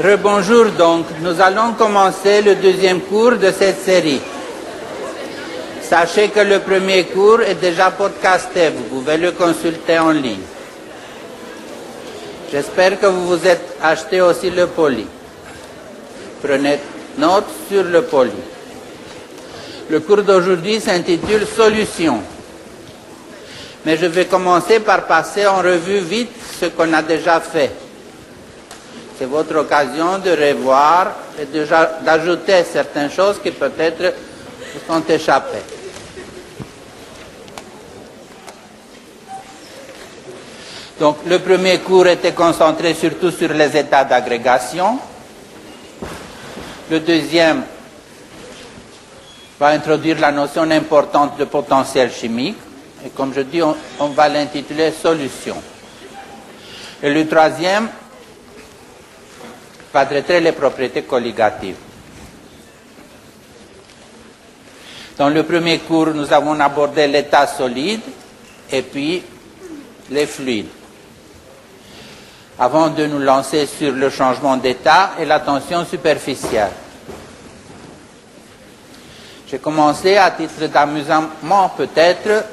Rebonjour donc, nous allons commencer le deuxième cours de cette série. Sachez que le premier cours est déjà podcasté, vous pouvez le consulter en ligne. J'espère que vous vous êtes acheté aussi le poly. Prenez note sur le poly. Le cours d'aujourd'hui s'intitule « Solutions ». Mais je vais commencer par passer en revue vite ce qu'on a déjà fait. C'est votre occasion de revoir et d'ajouter certaines choses qui peut-être vous sont échappées. Donc, le premier cours était concentré surtout sur les états d'agrégation. Le deuxième va introduire la notion importante de potentiel chimique. Et comme je dis, on va l'intituler « Solution ». Et le troisième va traiter les propriétés colligatives. Dans le premier cours, nous avons abordé l'état solide et puis les fluides. Avant de nous lancer sur le changement d'état et la tension superficielle. J'ai commencé à titre d'amusement peut-être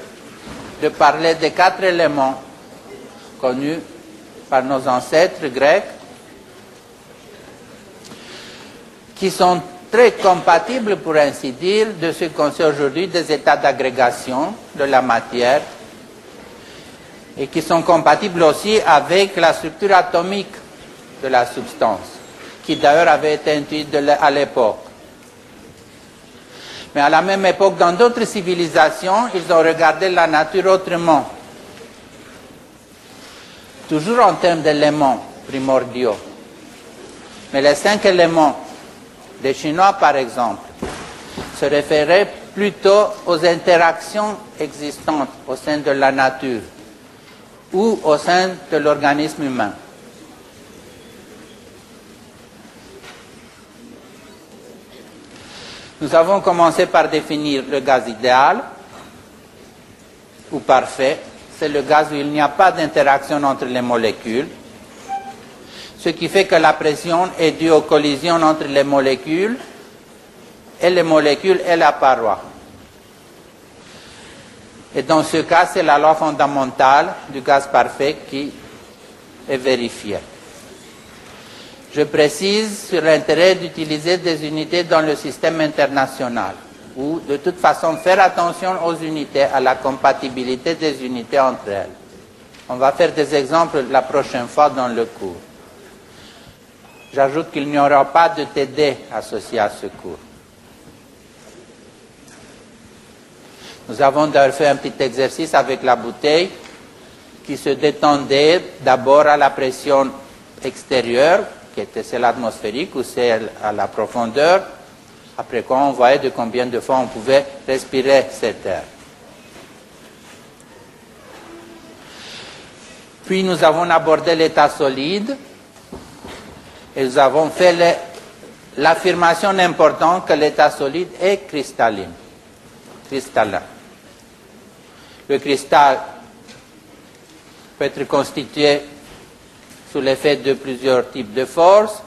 de parler des 4 éléments connus par nos ancêtres grecs qui sont très compatibles, pour ainsi dire, de ce qu'on sait aujourd'hui des états d'agrégation de la matière et qui sont compatibles aussi avec la structure atomique de la substance, qui d'ailleurs avait été intuite à l'époque. Mais à la même époque, dans d'autres civilisations, ils ont regardé la nature autrement. Toujours en termes d'éléments primordiaux. Mais les 5 éléments des Chinois, par exemple, se référaient plutôt aux interactions existantes au sein de la nature ou au sein de l'organisme humain. Nous avons commencé par définir le gaz idéal ou parfait. C'est le gaz où il n'y a pas d'interaction entre les molécules, ce qui fait que la pression est due aux collisions entre les molécules et la paroi. Et dans ce cas, c'est la loi fondamentale du gaz parfait qui est vérifiée. Je précise sur l'intérêt d'utiliser des unités dans le système international, ou de toute façon faire attention aux unités, à la compatibilité des unités entre elles. On va faire des exemples la prochaine fois dans le cours. J'ajoute qu'il n'y aura pas de TD associé à ce cours. Nous avons d'ailleurs fait un petit exercice avec la bouteille qui se détendait d'abord à la pression extérieure, qui était celle atmosphérique ou celle à la profondeur, après quoi on voyait de combien de fois on pouvait respirer cet air. Puis nous avons abordé l'état solide et nous avons fait l'affirmation importante que l'état solide est cristallin. Le cristal peut être constitué sous l'effet de plusieurs types de forces.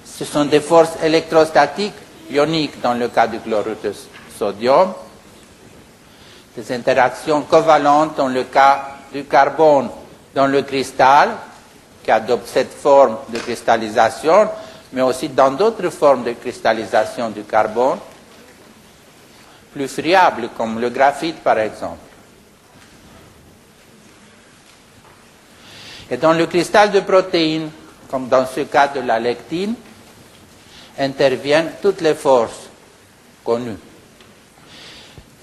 Ce sont des forces électrostatiques ioniques dans le cas du chlorure de sodium, des interactions covalentes dans le cas du carbone dans le cristal, qui adopte cette forme de cristallisation, mais aussi dans d'autres formes de cristallisation du carbone, plus friables, comme le graphite par exemple. Et dans le cristal de protéines, comme dans ce cas de la lectine, interviennent toutes les forces connues,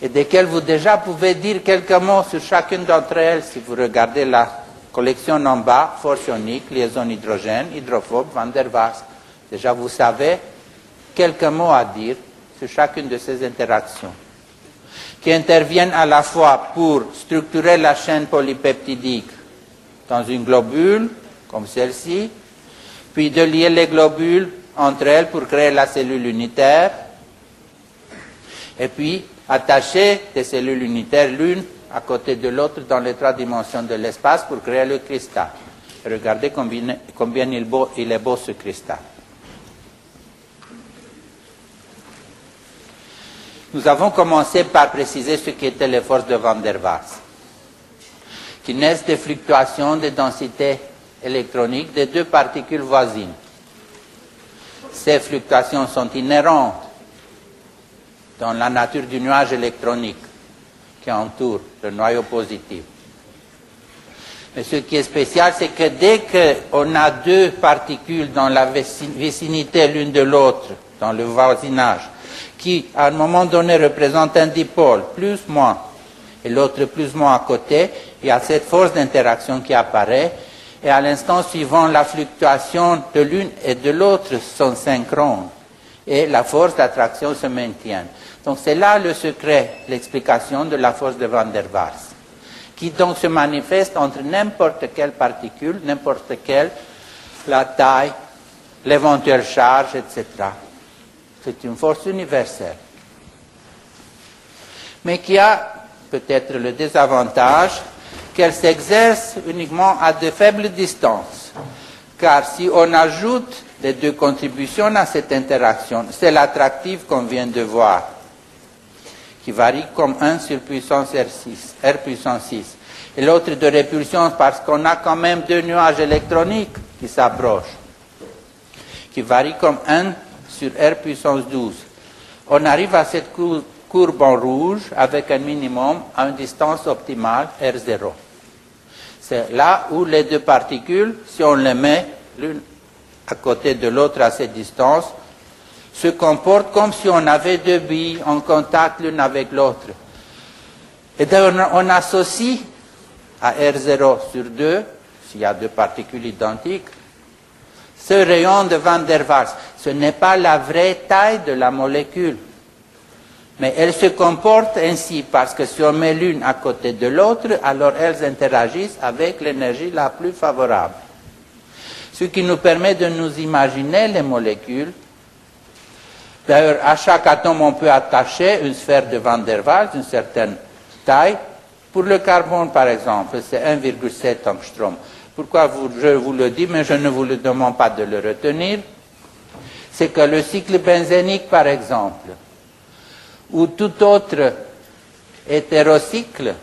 et desquelles vous déjà pouvez dire quelques mots sur chacune d'entre elles si vous regardez la collection en bas, force ionique, liaison hydrogène, hydrophobe, van der Waals. Déjà vous savez quelques mots à dire sur chacune de ces interactions, qui interviennent à la fois pour structurer la chaîne polypeptidique dans une globule, comme celle-ci, puis de lier les globules entre elles pour créer la cellule unitaire, et puis attacher des cellules unitaires l'une à côté de l'autre dans les 3 dimensions de l'espace pour créer le cristal. Regardez combien il est beau ce cristal. Nous avons commencé par préciser ce qu'étaient les forces de Van der Waals, qui naissent des fluctuations de densité électronique des deux particules voisines. Ces fluctuations sont inhérentes dans la nature du nuage électronique qui entoure le noyau positif. Mais ce qui est spécial, c'est que dès qu'on a deux particules dans la vicinité l'une de l'autre, dans le voisinage, qui à un moment donné représentent un dipôle, plus, moins, et l'autre plus, moins à côté, il y a cette force d'interaction qui apparaît, et à l'instant suivant, la fluctuation de l'une et de l'autre sont synchrones, et la force d'attraction se maintient. Donc c'est là le secret, l'explication de la force de Van der Waals, qui donc se manifeste entre n'importe quelle particule, n'importe quelle, la taille, l'éventuelle charge, etc. C'est une force universelle. Mais qui a peut-être le désavantage qu'elle s'exerce uniquement à de faibles distances. Car si on ajoute les deux contributions à cette interaction, c'est l'attractive qu'on vient de voir, qui varie comme 1 sur puissance R puissance 6. Et l'autre de répulsion parce qu'on a quand même deux nuages électroniques qui s'approchent, qui varie comme 1 sur R puissance 12. On arrive à cette courbe en rouge avec un minimum à une distance optimale R0. C'est là où les deux particules, si on les met l'une à côté de l'autre à cette distance, se comportent comme si on avait deux billes en contact l'une avec l'autre. Et d'ailleurs, on associe à R0 sur 2, s'il y a deux particules identiques, ce rayon de Van der Waals. Ce n'est pas la vraie taille de la molécule, mais elles se comportent ainsi parce que si on met l'une à côté de l'autre, alors elles interagissent avec l'énergie la plus favorable. Ce qui nous permet de nous imaginer les molécules. D'ailleurs, à chaque atome, on peut attacher une sphère de Van der Waals d'une certaine taille. Pour le carbone, par exemple, c'est 1,7 angstrom. Pourquoi je vous le dis, mais je ne vous le demande pas de le retenir. C'est que le cycle benzénique, par exemple, ou tout autre hétérocycle,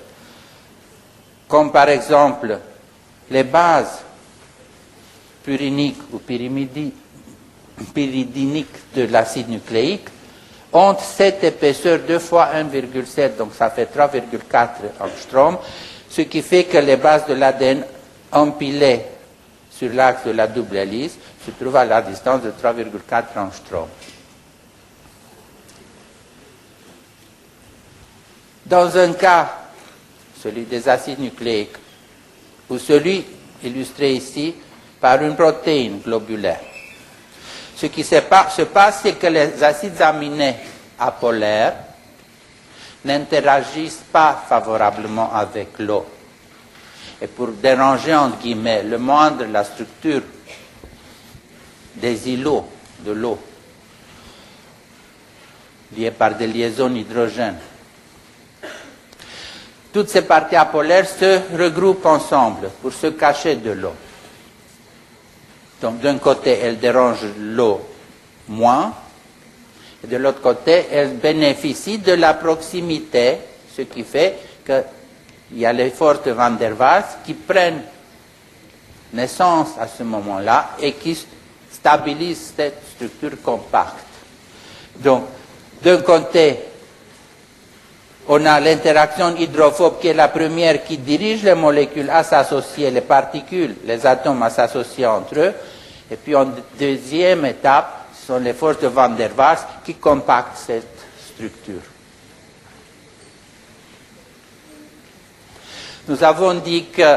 comme par exemple les bases puriniques ou pyridiniques de l'acide nucléique, ont cette épaisseur 2 fois 1,7, donc ça fait 3,4 angstrom, ce qui fait que les bases de l'ADN empilées sur l'axe de la double hélice se trouvent à la distance de 3,4 angstrom. Dans un cas, celui des acides nucléiques, ou celui illustré ici par une protéine globulaire, ce qui se passe, c'est que les acides aminés apolaires n'interagissent pas favorablement avec l'eau. Et pour déranger, entre guillemets, le moindre la structure des îlots de l'eau, liés par des liaisons hydrogène, toutes ces parties apolaires se regroupent ensemble pour se cacher de l'eau. Donc d'un côté, elles dérangent l'eau moins, et de l'autre côté, elles bénéficient de la proximité, ce qui fait qu'il y a les forces de Van der Waals qui prennent naissance à ce moment-là et qui stabilisent cette structure compacte. Donc, d'un côté, on a l'interaction hydrophobe qui est la première qui dirige les molécules à s'associer, les particules, les atomes à s'associer entre eux. Et puis en deuxième étape, ce sont les forces de Van der Waals qui compactent cette structure. Nous avons dit que,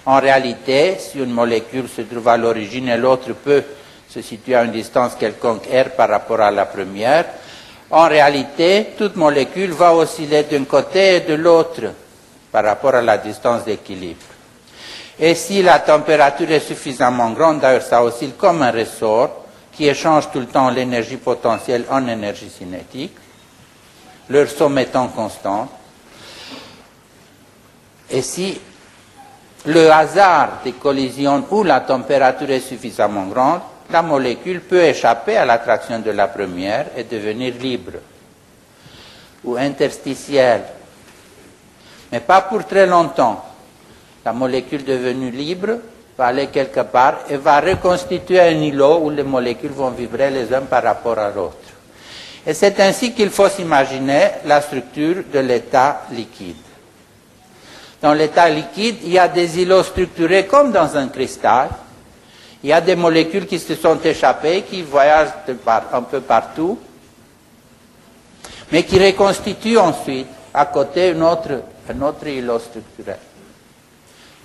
en réalité, si une molécule se trouve à l'origine et l'autre peut se situer à une distance quelconque R par rapport à la première, en réalité, toute molécule va osciller d'un côté et de l'autre par rapport à la distance d'équilibre. Et si la température est suffisamment grande, d'ailleurs ça oscille comme un ressort qui échange tout le temps l'énergie potentielle en énergie cinétique, leur somme étant constante, et si le hasard des collisions où la température est suffisamment grande, la molécule peut échapper à l'attraction de la première et devenir libre ou interstitielle, mais pas pour très longtemps. La molécule devenue libre va aller quelque part et va reconstituer un îlot où les molécules vont vibrer les uns par rapport à l'autre. Et c'est ainsi qu'il faut s'imaginer la structure de l'état liquide. Dans l'état liquide, il y a des îlots structurés comme dans un cristal. Il y a des molécules qui se sont échappées, qui voyagent un peu partout, mais qui reconstituent ensuite à côté un autre îlot structurel.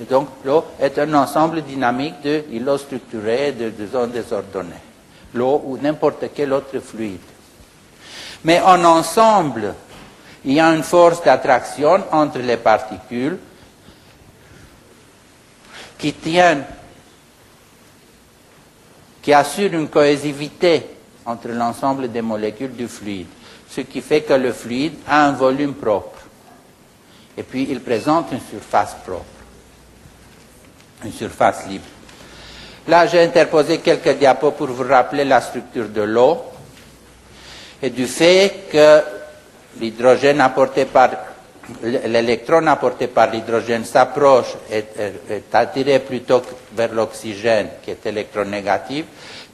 Et donc l'eau est un ensemble dynamique d'îlots structurés et de zones désordonnées. L'eau ou n'importe quel autre fluide. Mais en ensemble, il y a une force d'attraction entre les particules qui assure une cohésivité entre l'ensemble des molécules du fluide, ce qui fait que le fluide a un volume propre. Et puis il présente une surface propre, une surface libre. Là, j'ai interposé quelques diapos pour vous rappeler la structure de l'eau et du fait que l'hydrogène apporté par l'électron apporté par l'hydrogène s'approche et est attiré plutôt vers l'oxygène qui est électronégatif,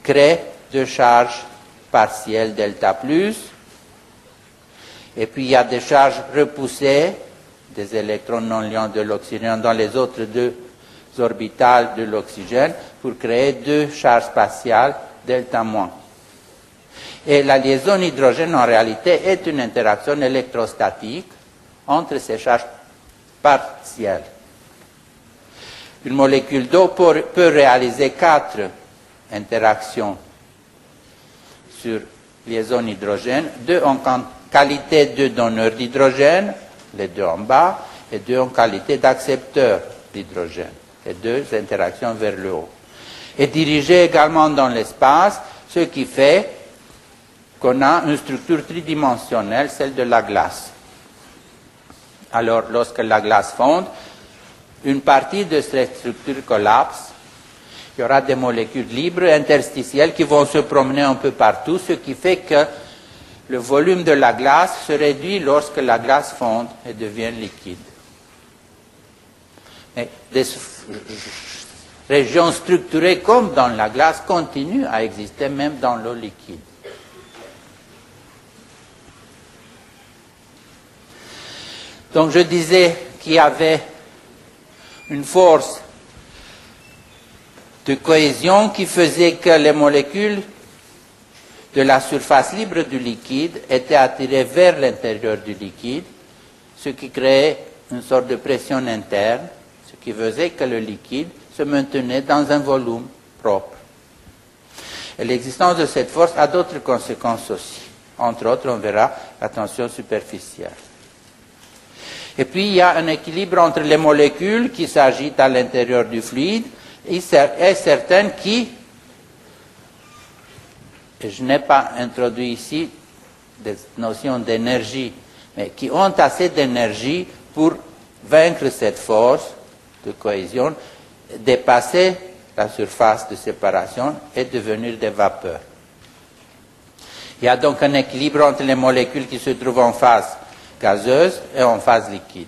crée deux charges partielles delta plus, et puis il y a des charges repoussées des électrons non liants de l'oxygène dans les autres deux orbitales de l'oxygène pour créer deux charges spatiales delta moins. Et la liaison hydrogène en réalité est une interaction électrostatique entre ces charges partielles. Une molécule d'eau peut réaliser 4 interactions sur liaison hydrogène, 2 en qualité de donneur d'hydrogène, les deux en bas, et 2 en qualité d'accepteur d'hydrogène, les 2 interactions vers le haut. Et dirigée également dans l'espace, ce qui fait qu'on a une structure tridimensionnelle, celle de la glace. Alors, lorsque la glace fonde, une partie de cette structure collapse. Il y aura des molécules libres, interstitielles, qui vont se promener un peu partout, ce qui fait que le volume de la glace se réduit lorsque la glace fonde et devient liquide. Mais des régions structurées comme dans la glace continuent à exister même dans l'eau liquide. Donc je disais qu'il y avait une force de cohésion qui faisait que les molécules de la surface libre du liquide étaient attirées vers l'intérieur du liquide, ce qui créait une sorte de pression interne, ce qui faisait que le liquide se maintenait dans un volume propre. Et l'existence de cette force a d'autres conséquences aussi. Entre autres, on verra la tension superficielle. Et puis, il y a un équilibre entre les molécules qui s'agitent à l'intérieur du fluide et certaines qui, et je n'ai pas introduit ici des notions d'énergie, mais qui ont assez d'énergie pour vaincre cette force de cohésion, dépasser la surface de séparation et devenir des vapeurs. Il y a donc un équilibre entre les molécules qui se trouvent en phase gazeuse et en phase liquide.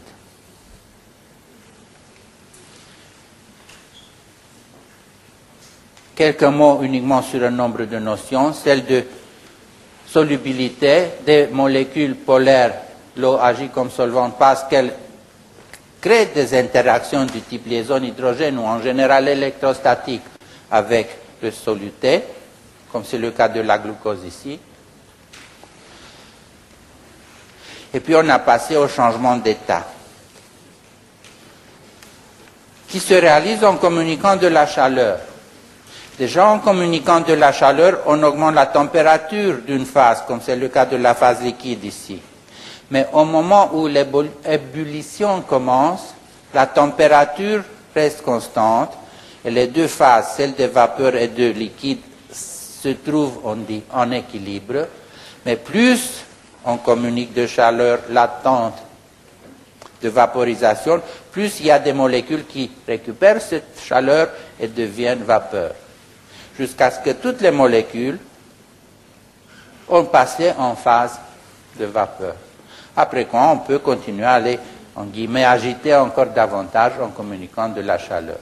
Quelques mots uniquement sur un nombre de notions, celle de solubilité des molécules polaires. L'eau agit comme solvant parce qu'elle crée des interactions du type liaison hydrogène ou en général électrostatique avec le soluté, comme c'est le cas de la glucose ici. Et puis on a passé au changement d'état, qui se réalise en communiquant de la chaleur. Déjà, en communiquant de la chaleur, on augmente la température d'une phase, comme c'est le cas de la phase liquide ici. Mais au moment où l'ébullition commence, la température reste constante et les deux phases, celle de vapeur et de liquide, se trouvent, on dit, en équilibre. Mais plus on communique de chaleur latente de vaporisation, plus il y a des molécules qui récupèrent cette chaleur et deviennent vapeur. Jusqu'à ce que toutes les molécules ont passé en phase de vapeur. Après quoi, on peut continuer à les, en guillemets, agiter encore davantage en communiquant de la chaleur.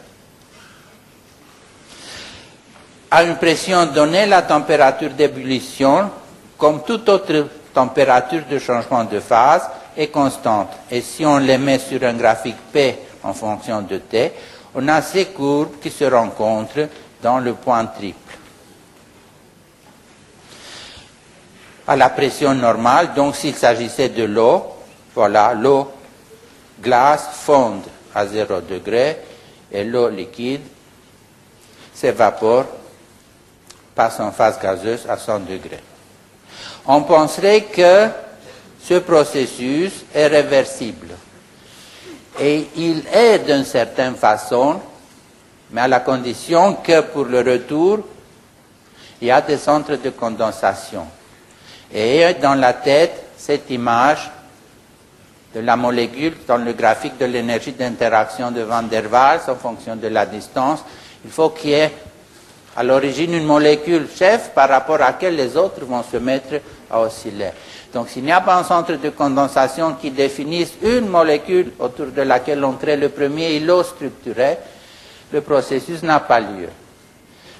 À une pression donnée, la température d'ébullition, comme toute autre température de changement de phase, est constante. Et si on les met sur un graphique P en fonction de T, on a ces courbes qui se rencontrent dans le point triple. À la pression normale, donc s'il s'agissait de l'eau, voilà, l'eau glace fonde à 0 degré et l'eau liquide s'évapore, passe en phase gazeuse à 100 degrés. On penserait que ce processus est réversible. Et il est d'une certaine façon, mais à la condition que pour le retour, il y a des centres de condensation. Et dans la tête, cette image de la molécule dans le graphique de l'énergie d'interaction de Van der Waals en fonction de la distance, il faut qu'il y ait à l'origine une molécule chef par rapport à laquelle les autres vont se mettre à osciller. Donc s'il n'y a pas un centre de condensation qui définisse une molécule autour de laquelle on crée le premier îlot structuré, le processus n'a pas lieu.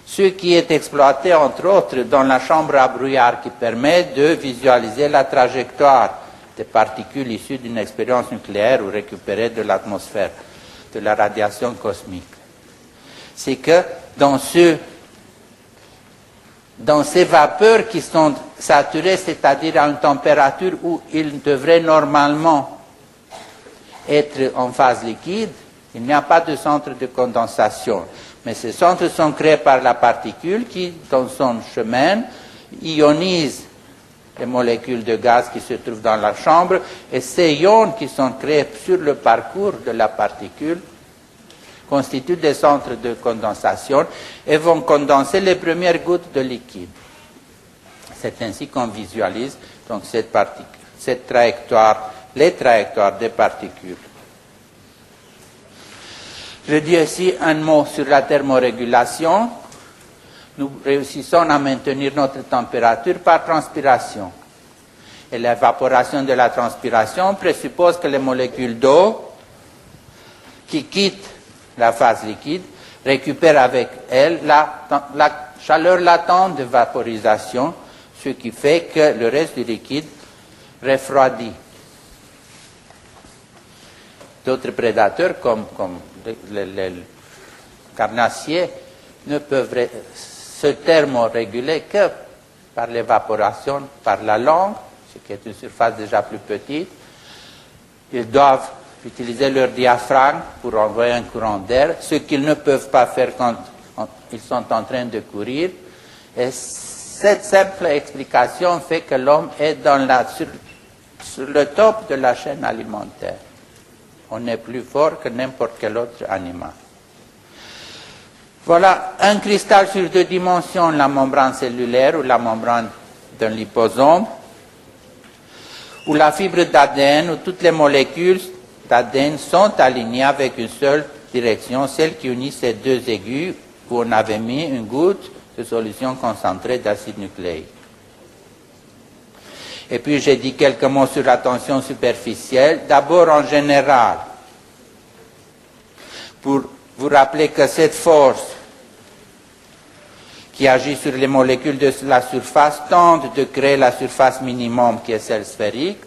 Ce qui est exploité, entre autres, dans la chambre à brouillard qui permet de visualiser la trajectoire des particules issues d'une expérience nucléaire ou récupérées de l'atmosphère, de la radiation cosmique. C'est que dans ces vapeurs qui sont saturées, c'est-à-dire à une température où ils devraient normalement être en phase liquide, il n'y a pas de centre de condensation. Mais ces centres sont créés par la particule qui, dans son chemin, ionise les molécules de gaz qui se trouvent dans la chambre, et ces ions qui sont créés sur le parcours de la particule constituent des centres de condensation et vont condenser les premières gouttes de liquide. C'est ainsi qu'on visualise donc cette trajectoire, les trajectoires des particules. Je dis ici un mot sur la thermorégulation. Nous réussissons à maintenir notre température par transpiration. Et l'évaporation de la transpiration présuppose que les molécules d'eau qui quittent la phase liquide récupèrent avec elles la chaleur latente de vaporisation, ce qui fait que le reste du liquide refroidit. D'autres prédateurs, comme les carnassiers, ne peuvent se thermoréguler que par l'évaporation, par la langue, ce qui est une surface déjà plus petite. Ils doivent utiliser leur diaphragme pour envoyer un courant d'air, ce qu'ils ne peuvent pas faire quand ils sont en train de courir. Et cette simple explication fait que l'homme est sur le top de la chaîne alimentaire. On est plus fort que n'importe quel autre animal. Voilà un cristal sur 2 dimensions, la membrane cellulaire ou la membrane d'un liposome, où la fibre d'ADN, où toutes les molécules d'ADN sont alignées avec une seule direction, celle qui unit ces 2 aigus où on avait mis une goutte de solution concentrée d'acide nucléique. Et puis j'ai dit quelques mots sur la tension superficielle. D'abord en général, pour vous rappeler que cette force qui agit sur les molécules de la surface tente de créer la surface minimum qui est celle sphérique,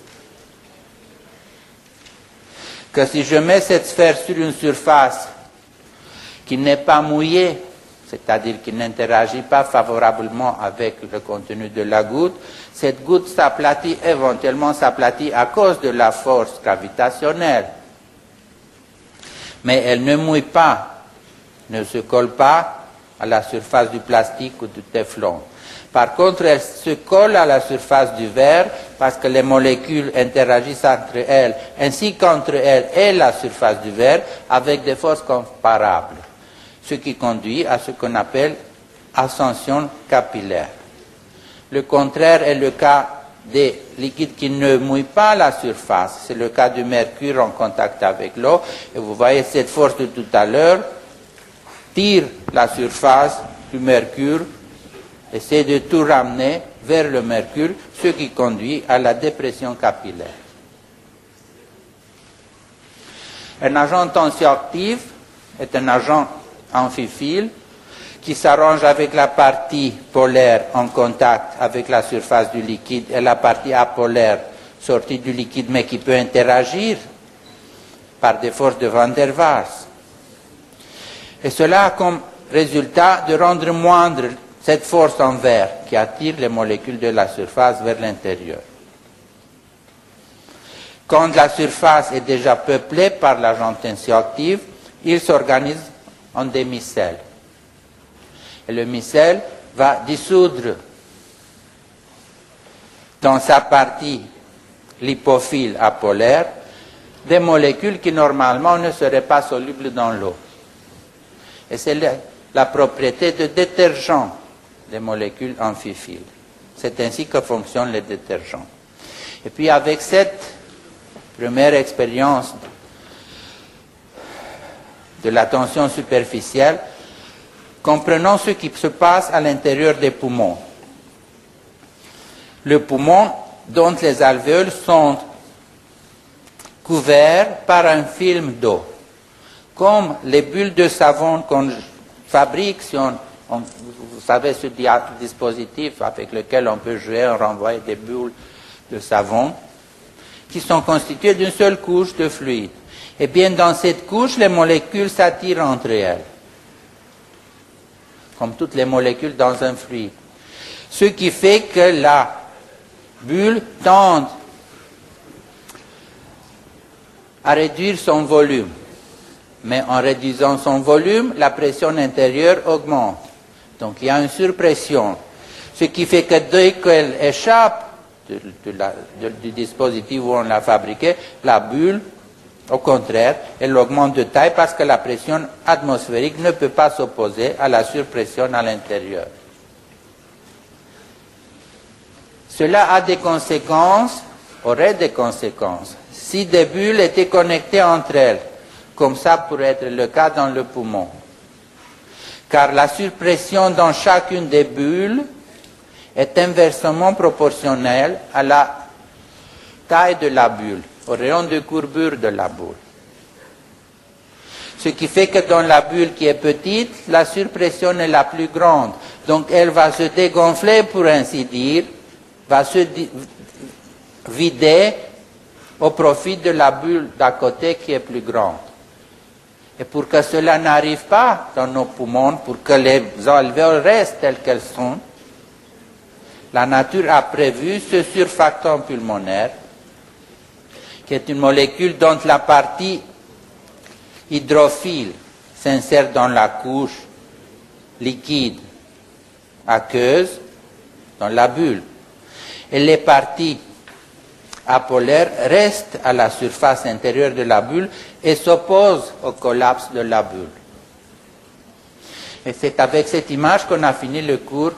que si je mets cette sphère sur une surface qui n'est pas mouillée, c'est-à-dire qui n'interagit pas favorablement avec le contenu de la goutte, cette goutte s'aplatit, éventuellement s'aplatit à cause de la force gravitationnelle. Mais elle ne mouille pas, ne se colle pas à la surface du plastique ou du téflon. Par contre, elle se colle à la surface du verre parce que les molécules interagissent entre elles, ainsi qu'entre elles et la surface du verre, avec des forces comparables, ce qui conduit à ce qu'on appelle ascension capillaire. Le contraire est le cas des liquides qui ne mouillent pas la surface. C'est le cas du mercure en contact avec l'eau. Et vous voyez cette force de tout à l'heure tire la surface du mercure, essaie de tout ramener vers le mercure, ce qui conduit à la dépression capillaire. Un agent tensioactif est un agent amphiphile qui s'arrange avec la partie polaire en contact avec la surface du liquide et la partie apolaire sortie du liquide, mais qui peut interagir par des forces de Van der Waals. Et cela a comme résultat de rendre moindre cette force en vert qui attire les molécules de la surface vers l'intérieur. Quand la surface est déjà peuplée par l'agent tensioactif, il s'organise en des micelles. Et le micelle va dissoudre dans sa partie lipophile apolaire des molécules qui normalement ne seraient pas solubles dans l'eau. Et c'est la propriété de détergent des molécules amphiphiles. C'est ainsi que fonctionnent les détergents. Et puis avec cette première expérience de la tension superficielle, comprenons ce qui se passe à l'intérieur des poumons. Le poumon, dont les alvéoles sont couverts par un film d'eau. Comme les bulles de savon qu'on fabrique, vous savez ce dispositif avec lequel on peut jouer, on renvoie des bulles de savon, qui sont constituées d'une seule couche de fluide. Et bien dans cette couche, les molécules s'attirent entre elles, comme toutes les molécules dans un fluide. Ce qui fait que la bulle tend à réduire son volume. Mais en réduisant son volume, la pression intérieure augmente. Donc il y a une surpression. Ce qui fait que dès qu'elle échappe du dispositif où on l'a fabriqué, la bulle, au contraire, elle augmente de taille parce que la pression atmosphérique ne peut pas s'opposer à la surpression à l'intérieur. Cela a des conséquences, aurait des conséquences, si des bulles étaient connectées entre elles, comme ça pourrait être le cas dans le poumon. Car la surpression dans chacune des bulles est inversement proportionnelle à la taille de la bulle, au rayon de courbure de la bulle. Ce qui fait que dans la bulle qui est petite, la surpression est la plus grande. Donc elle va se dégonfler, pour ainsi dire, va se vider au profit de la bulle d'à côté qui est plus grande. Et pour que cela n'arrive pas dans nos poumons, pour que les alvéoles restent telles qu'elles sont, la nature a prévu ce surfactant pulmonaire, qui est une molécule dont la partie hydrophile s'insère dans la couche liquide aqueuse, dans la bulle. Et les parties apolaires restent à la surface intérieure de la bulle et s'opposent au collapse de la bulle. Et c'est avec cette image qu'on a fini le cours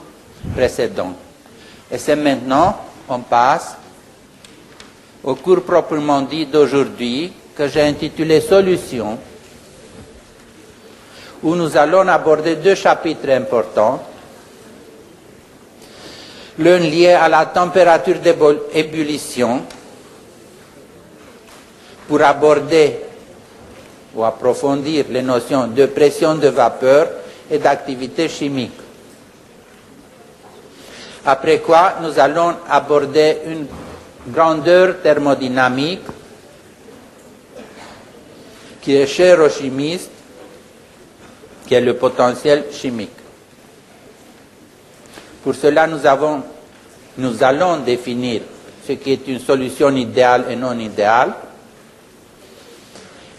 précédent. Et c'est maintenant, on passe au cours proprement dit d'aujourd'hui, que j'ai intitulé « Solutions », où nous allons aborder deux chapitres importants. L'un lié à la température d'ébullition, pour aborder ou approfondir les notions de pression de vapeur et d'activité chimique. Après quoi, nous allons aborder une grandeur thermodynamique qui est chère aux chimistes, qui est le potentiel chimique. Pour cela, nous allons définir ce qui est une solution idéale et non idéale.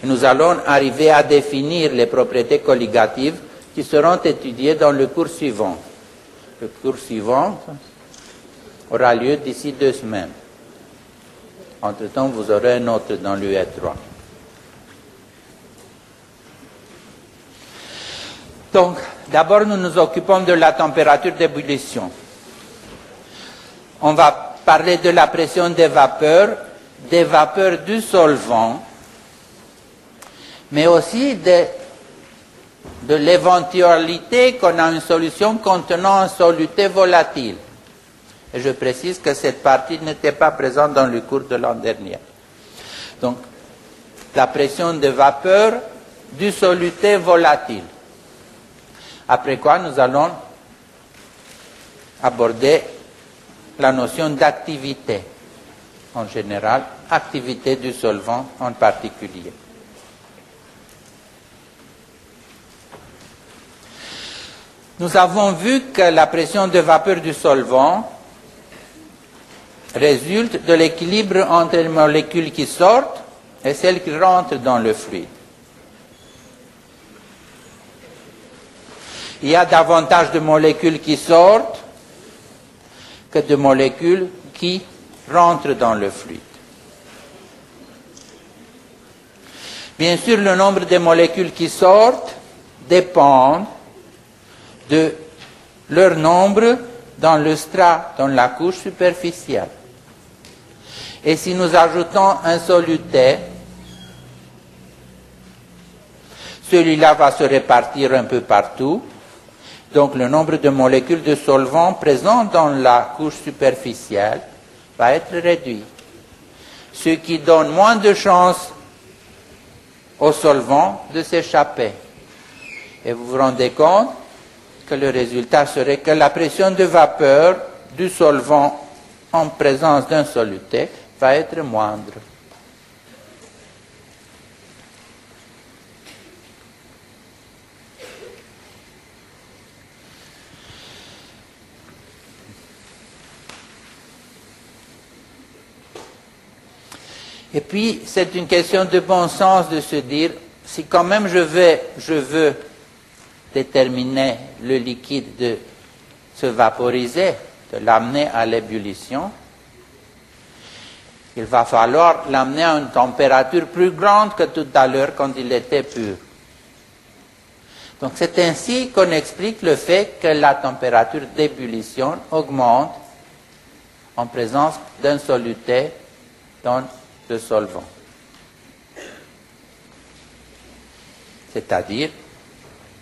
Et nous allons arriver à définir les propriétés colligatives qui seront étudiées dans le cours suivant. Le cours suivant aura lieu d'ici 2 semaines. Entre-temps, vous aurez un autre dans l'UE3. Donc, d'abord, nous nous occupons de la température d'ébullition. On va parler de la pression des vapeurs du solvant, mais aussi de l'éventualité qu'on a une solution contenant un soluté volatile. Et je précise que cette partie n'était pas présente dans le cours de l'an dernier. Donc, la pression de vapeur du soluté volatile. Après quoi, nous allons aborder la notion d'activité en général, activité du solvant en particulier. Nous avons vu que la pression de vapeur du solvant résulte de l'équilibre entre les molécules qui sortent et celles qui rentrent dans le fluide. Il y a davantage de molécules qui sortent que de molécules qui rentrent dans le fluide. Bien sûr, le nombre de molécules qui sortent dépend de leur nombre dans le strat, dans la couche superficielle. Et si nous ajoutons un soluté, celui-là va se répartir un peu partout. Donc le nombre de molécules de solvant présentes dans la couche superficielle va être réduit. Ce qui donne moins de chances au solvant de s'échapper. Et vous vous rendez compte que le résultat serait que la pression de vapeur du solvant en présence d'un soluté va être moindre. Et puis, c'est une question de bon sens de se dire, si quand même je veux déterminer le liquide de se vaporiser, de l'amener à l'ébullition, il va falloir l'amener à une température plus grande que tout à l'heure quand il était pur. Donc c'est ainsi qu'on explique le fait que la température d'ébullition augmente en présence d'un soluté dans le solvant. C'est-à-dire,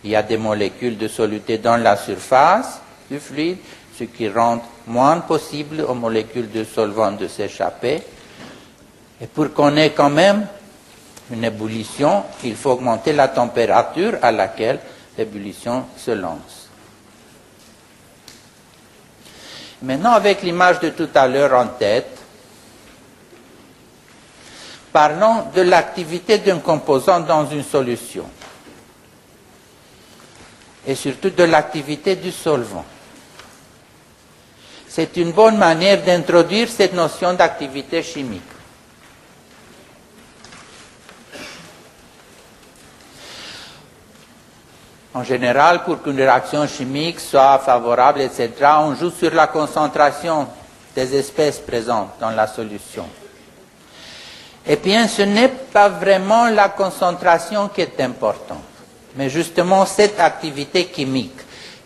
il y a des molécules de soluté dans la surface du fluide, ce qui rend moins possible aux molécules de solvant de s'échapper. Et pour qu'on ait quand même une ébullition, il faut augmenter la température à laquelle l'ébullition se lance. Maintenant, avec l'image de tout à l'heure en tête, parlons de l'activité d'un composant dans une solution. Et surtout de l'activité du solvant. C'est une bonne manière d'introduire cette notion d'activité chimique. En général, pour qu'une réaction chimique soit favorable, etc., on joue sur la concentration des espèces présentes dans la solution. Eh bien, ce n'est pas vraiment la concentration qui est importante, mais justement cette activité chimique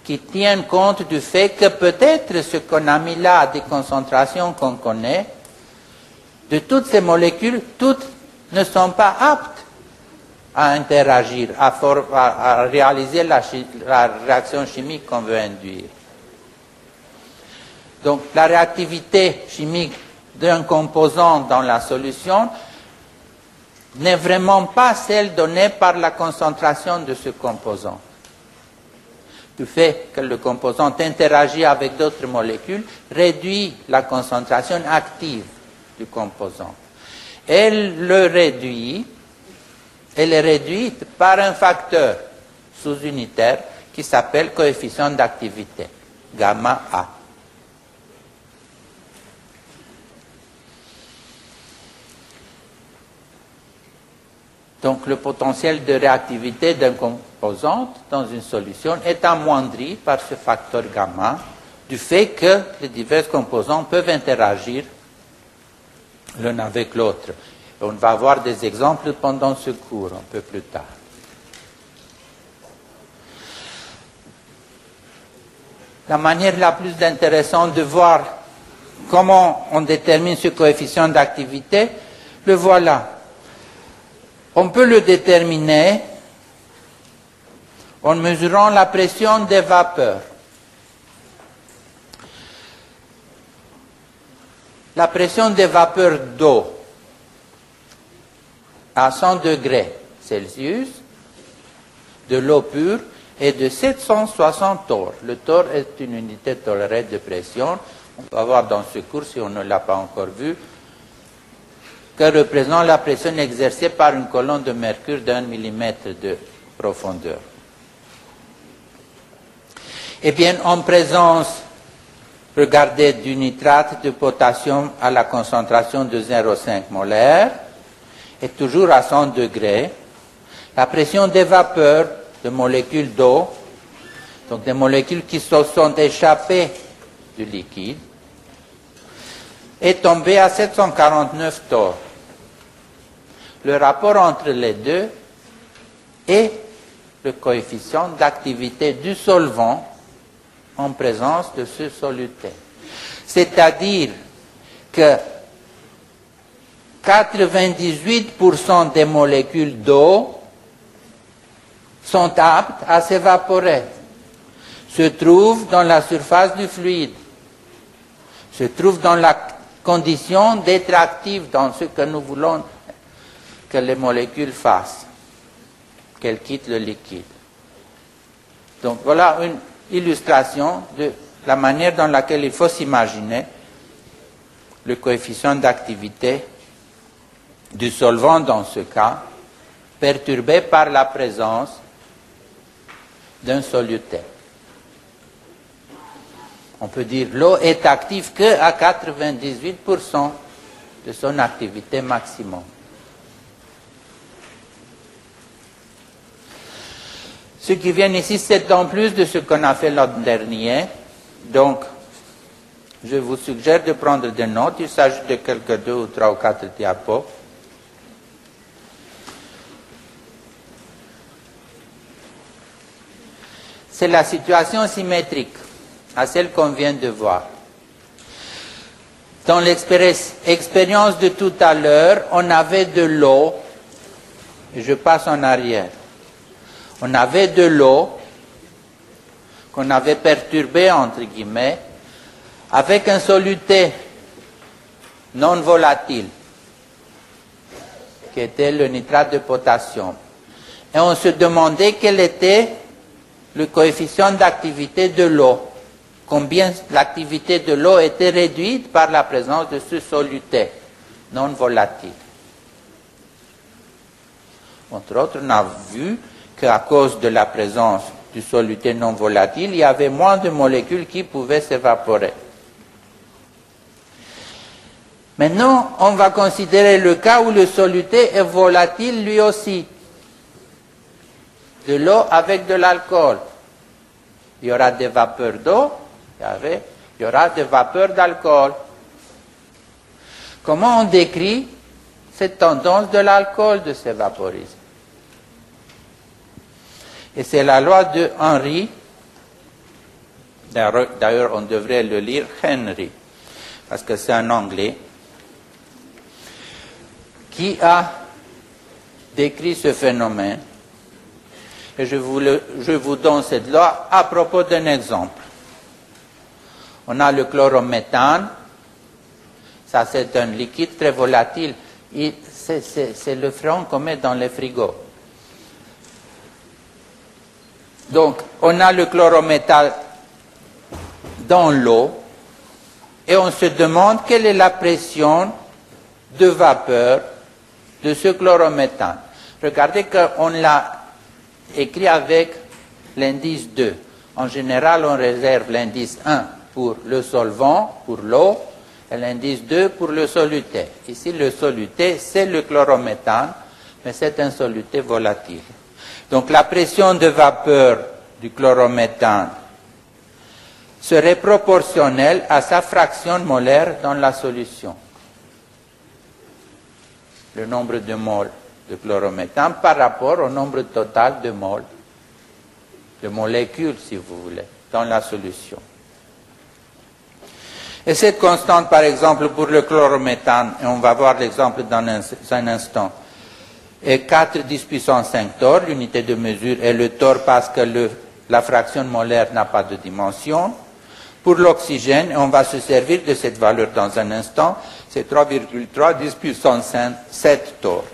qui tient compte du fait que peut-être ce qu'on a mis là à des concentrations qu'on connaît, de toutes ces molécules, toutes ne sont pas aptes à interagir, à réaliser la réaction chimique qu'on veut induire. Donc la réactivité chimique d'un composant dans la solution n'est vraiment pas celle donnée par la concentration de ce composant. Du fait que le composant interagit avec d'autres molécules, réduit la concentration active du composant. Elle est réduite par un facteur sous-unitaire qui s'appelle coefficient d'activité, gamma A. Donc le potentiel de réactivité d'un composant dans une solution est amoindri par ce facteur gamma du fait que les divers composants peuvent interagir l'un avec l'autre. On va voir des exemples pendant ce cours, un peu plus tard. La manière la plus intéressante de voir comment on détermine ce coefficient d'activité? Le voilà. On peut le déterminer en mesurant la pression des vapeurs. La pression des vapeurs d'eau à 100 degrés Celsius de l'eau pure est de 760 torr. Le torr est une unité tolérée de pression. On va voir dans ce cours, si on ne l'a pas encore vu, que représente la pression exercée par une colonne de mercure d'1 millimètre de profondeur. Eh bien, en présence, regardez, du nitrate de potassium à la concentration de 0,5 molaire, et toujours à 100 degrés, la pression des vapeurs de molécules d'eau, donc des molécules qui se sont échappées du liquide, est tombée à 749 torr. Le rapport entre les deux est le coefficient d'activité du solvant en présence de ce soluté. C'est-à-dire que 98% des molécules d'eau sont aptes à s'évaporer, se trouvent dans la surface du fluide, se trouvent dans la condition d'être actives dans ce que nous voulons que les molécules fassent, qu'elles quittent le liquide. Donc voilà une illustration de la manière dans laquelle il faut s'imaginer le coefficient d'activité du solvant dans ce cas, perturbé par la présence d'un soluté. On peut dire que l'eau est active qu'à 98% de son activité maximum. Ce qui vient ici, c'est en plus de ce qu'on a fait l'an dernier. Donc, je vous suggère de prendre des notes. Il s'agit de quelques 2 ou 3 ou 4 diapos. C'est la situation symétrique à celle qu'on vient de voir. Dans l'expérience de tout à l'heure, on avait de l'eau, et je passe en arrière. On avait de l'eau qu'on avait perturbée, entre guillemets, avec un soluté non volatile, qui était le nitrate de potassium. Et on se demandait quel était le coefficient d'activité de l'eau, combien l'activité de l'eau était réduite par la présence de ce soluté non volatile. Entre autres, on a vu qu'à cause de la présence du soluté non volatile, il y avait moins de molécules qui pouvaient s'évaporer. Maintenant, on va considérer le cas où le soluté est volatile lui aussi. De l'eau avec de l'alcool. Il y aura des vapeurs d'eau, il y aura des vapeurs d'alcool. Comment on décrit cette tendance de l'alcool de s'évaporiser? Et c'est la loi de Henry, d'ailleurs on devrait le lire Henry, parce que c'est un anglais, qui a décrit ce phénomène. Et je vous donne cette loi à propos d'un exemple. On a le chlorométhane, ça c'est un liquide très volatile, c'est le freon qu'on met dans les frigos. Donc, on a le chlorométhane dans l'eau et on se demande quelle est la pression de vapeur de ce chlorométhane. Regardez qu'on l'a écrit avec l'indice 2. En général, on réserve l'indice 1 pour le solvant, pour l'eau, et l'indice 2 pour le soluté. Ici, le soluté, c'est le chlorométhane, mais c'est un soluté volatile. Donc la pression de vapeur du chlorométhane serait proportionnelle à sa fraction molaire dans la solution. Le nombre de moles de chlorométhane par rapport au nombre total de moles, de molécules si vous voulez, dans la solution. Et cette constante, par exemple, pour le chlorométhane, et on va voir l'exemple dans un instant, est 4 10 puissance 5 torr, l'unité de mesure est le torr parce que la fraction molaire n'a pas de dimension. Pour l'oxygène, et on va se servir de cette valeur dans un instant, c'est 3,3 10 puissance 7 torr.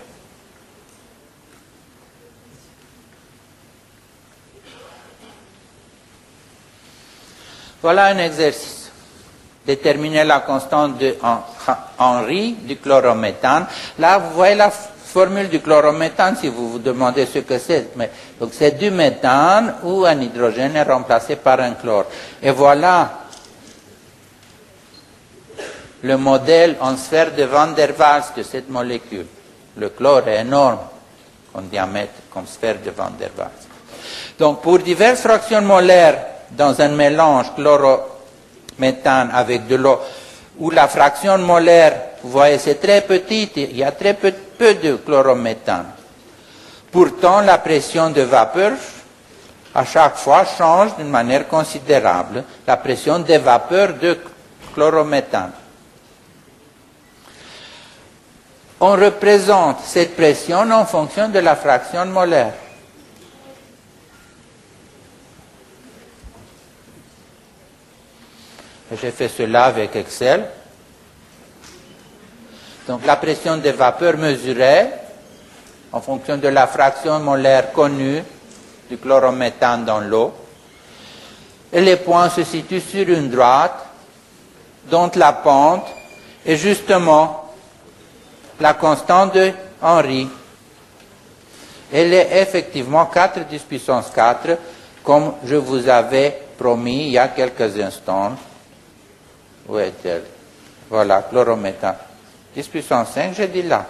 Voilà un exercice. Déterminer la constante de Henry du chlorométhane. Là, vous voyez la formule du chlorométhane si vous vous demandez ce que c'est. Donc, c'est du méthane où un hydrogène est remplacé par un chlore. Et voilà le modèle en sphère de Van der Waals de cette molécule. Le chlore est énorme en diamètre comme sphère de Van der Waals. Donc, pour diverses fractions molaires dans un mélange chlorométhane avec de l'eau, où la fraction molaire, vous voyez, c'est très petite, il y a très peu de chlorométhane. Pourtant, la pression de vapeur, à chaque fois, change d'une manière considérable. La pression des vapeurs de chlorométhane. On représente cette pression en fonction de la fraction molaire. J'ai fait cela avec Excel. Donc la pression des vapeurs mesurée en fonction de la fraction molaire connue du chlorométhane dans l'eau. Et les points se situent sur une droite dont la pente est justement la constante de Henry. Elle est effectivement 4 10 puissance 4, comme je vous avais promis il y a quelques instants. Où est-elle? Voilà, chlorométhane. 10 puissance 5, j'ai dit là.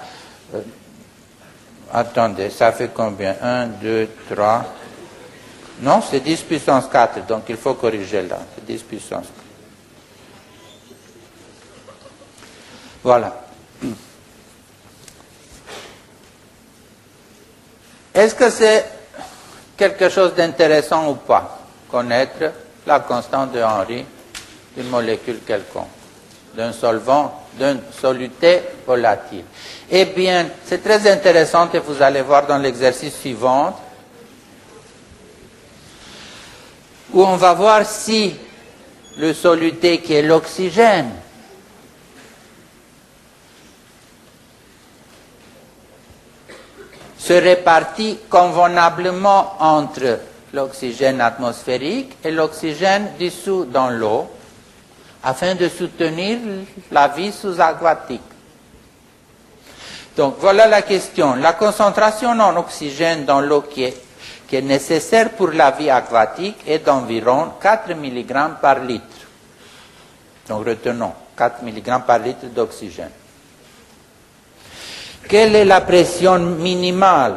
Attendez, ça fait combien? 1, 2, 3. Non, c'est 10 puissance 4, donc il faut corriger là. C'est 10 puissance 4. Voilà. Est-ce que c'est quelque chose d'intéressant ou pas, connaître la constante de Henry d'une molécule quelconque, d'un solvant, d'une soluté volatile? Eh bien, c'est très intéressant et vous allez voir dans l'exercice suivant, où on va voir si le soluté qui est l'oxygène se répartit convenablement entre l'oxygène atmosphérique et l'oxygène dissous dans l'eau, afin de soutenir la vie sous-aquatique. Donc voilà la question. La concentration en oxygène dans l'eau qui est nécessaire pour la vie aquatique est d'environ 4 mg par litre. Donc retenons, 4 mg par litre d'oxygène. Quelle est la pression minimale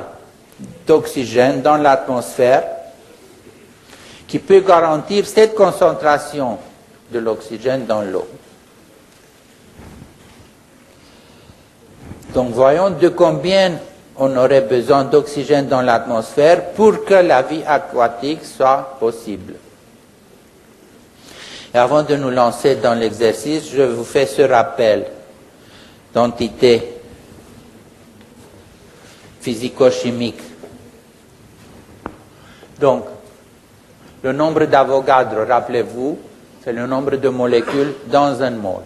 d'oxygène dans l'atmosphère qui peut garantir cette concentration de l'oxygène dans l'eau? Donc voyons de combien on aurait besoin d'oxygène dans l'atmosphère pour que la vie aquatique soit possible. Et avant de nous lancer dans l'exercice, je vous fais ce rappel d'entité physico-chimique. Donc, le nombre d'Avogadro, rappelez-vous, c'est le nombre de molécules dans un mol.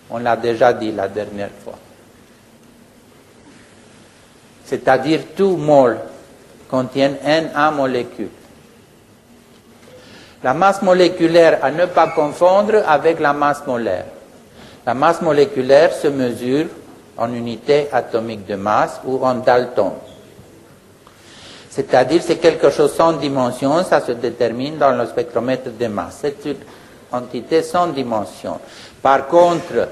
On l'a déjà dit la dernière fois. C'est-à-dire tout mol contient Na molécules. La masse moléculaire à ne pas confondre avec la masse molaire. La masse moléculaire se mesure en unité atomique de masse ou en Dalton. C'est-à-dire c'est quelque chose sans dimension, ça se détermine dans le spectromètre de masse. C'est une entité sans dimension. Par contre,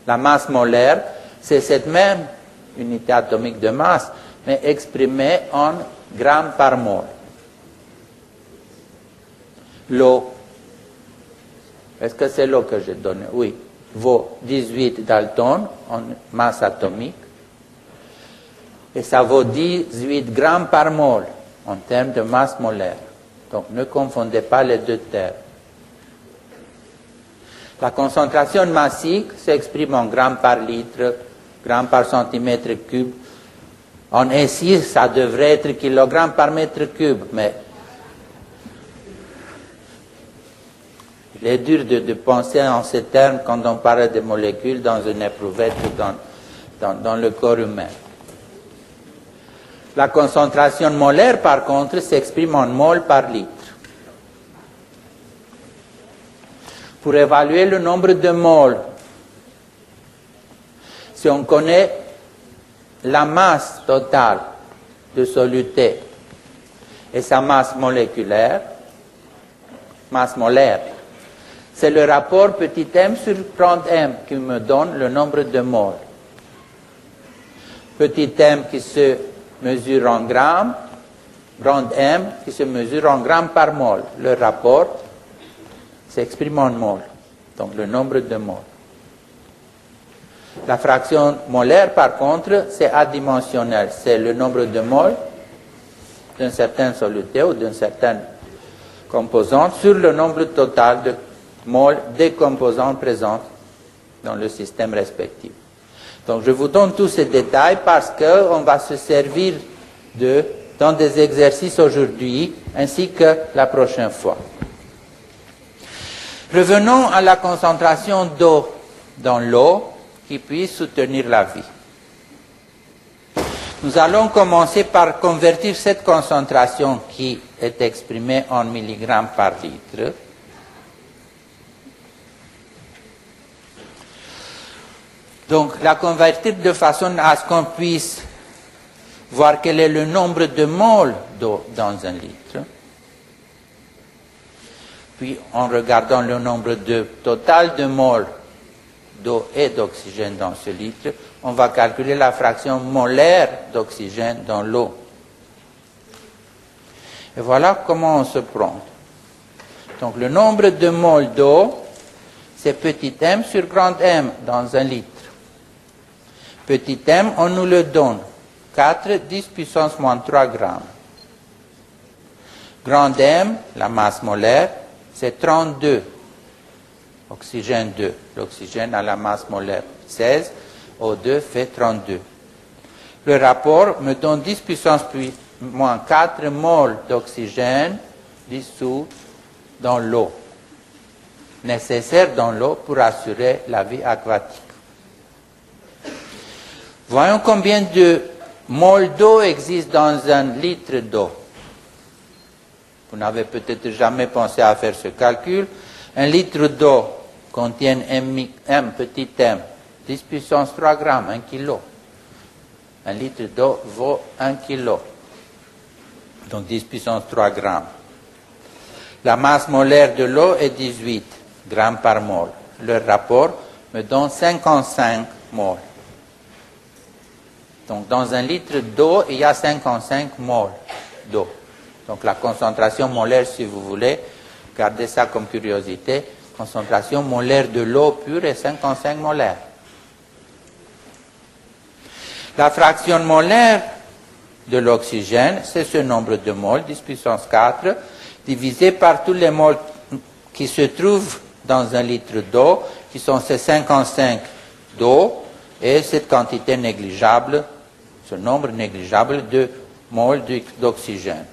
la masse molaire, c'est cette même unité atomique de masse, mais exprimée en grammes par mol. L'eau, est-ce que c'est l'eau que j'ai donnée? Oui. Vaut 18 Dalton en masse atomique et ça vaut 18 grammes par mol en termes de masse molaire. Donc ne confondez pas les deux termes. La concentration massique s'exprime en grammes par litre, grammes par centimètre cube. En SI, ça devrait être kilogrammes par mètre cube, mais il est dur de penser en ces termes quand on parle de molécules dans une éprouvette ou dans le corps humain. La concentration molaire, par contre, s'exprime en mol par litre. Pour évaluer le nombre de moles, si on connaît la masse totale de soluté et sa masse moléculaire, masse molaire, c'est le rapport petit m sur grand M qui me donne le nombre de moles. Petit m qui se mesure en grammes, grand M qui se mesure en grammes par mol. Le rapport s'exprime en mol, donc le nombre de moles. La fraction molaire, par contre, c'est adimensionnel. C'est le nombre de moles d'une certaine soluté ou d'une certaine composante sur le nombre total de moles des composantes présentes dans le système respectif. Donc je vous donne tous ces détails parce qu'on va se servir dans des exercices aujourd'hui ainsi que la prochaine fois. Revenons à la concentration d'eau dans l'eau qui puisse soutenir la vie. Nous allons commencer par convertir cette concentration qui est exprimée en milligrammes par litre donc la convertir de façon à ce qu'on puisse voir quel est le nombre de moles d'eau dans un litre. Puis, en regardant le nombre total de moles d'eau et d'oxygène dans ce litre, on va calculer la fraction molaire d'oxygène dans l'eau. Et voilà comment on se prend. Donc, le nombre de moles d'eau, c'est petit m sur grand M dans un litre. Petit m, on nous le donne, 4, 10 puissance moins 3 grammes. Grand M, la masse molaire, c'est 32. Oxygène 2. L'oxygène a la masse molaire 16. O2 fait 32. Le rapport me donne 10 puissance moins 4 moles d'oxygène dissous dans l'eau. Nécessaire dans l'eau pour assurer la vie aquatique. Voyons combien de moles d'eau existent dans un litre d'eau. Vous n'avez peut-être jamais pensé à faire ce calcul. Un litre d'eau contient m petit m, 10 puissance 3 grammes, 1 kilo. Un litre d'eau vaut 1 kilo. Donc 10 puissance 3 grammes. La masse molaire de l'eau est 18 grammes par mol. Le rapport me donne 55 moles. Donc dans un litre d'eau, il y a 55 moles d'eau. Donc la concentration molaire, si vous voulez, gardez ça comme curiosité, concentration molaire de l'eau pure est 55 molaires. La fraction molaire de l'oxygène, c'est ce nombre de moles, 10 puissance 4, divisé par tous les moles qui se trouvent dans un litre d'eau, qui sont ces 55 d'eau, et cette quantité négligeable, ce nombre négligeable de moles d'oxygène.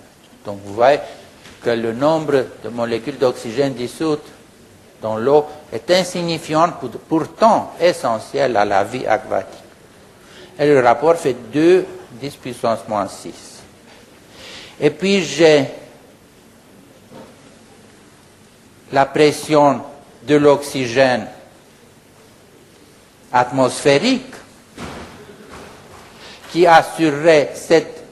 Donc vous voyez que le nombre de molécules d'oxygène dissoutes dans l'eau est insignifiant, pourtant essentiel à la vie aquatique. Et le rapport fait 2, 10 puissance moins 6. Et puis j'ai la pression de l'oxygène atmosphérique qui assurerait cette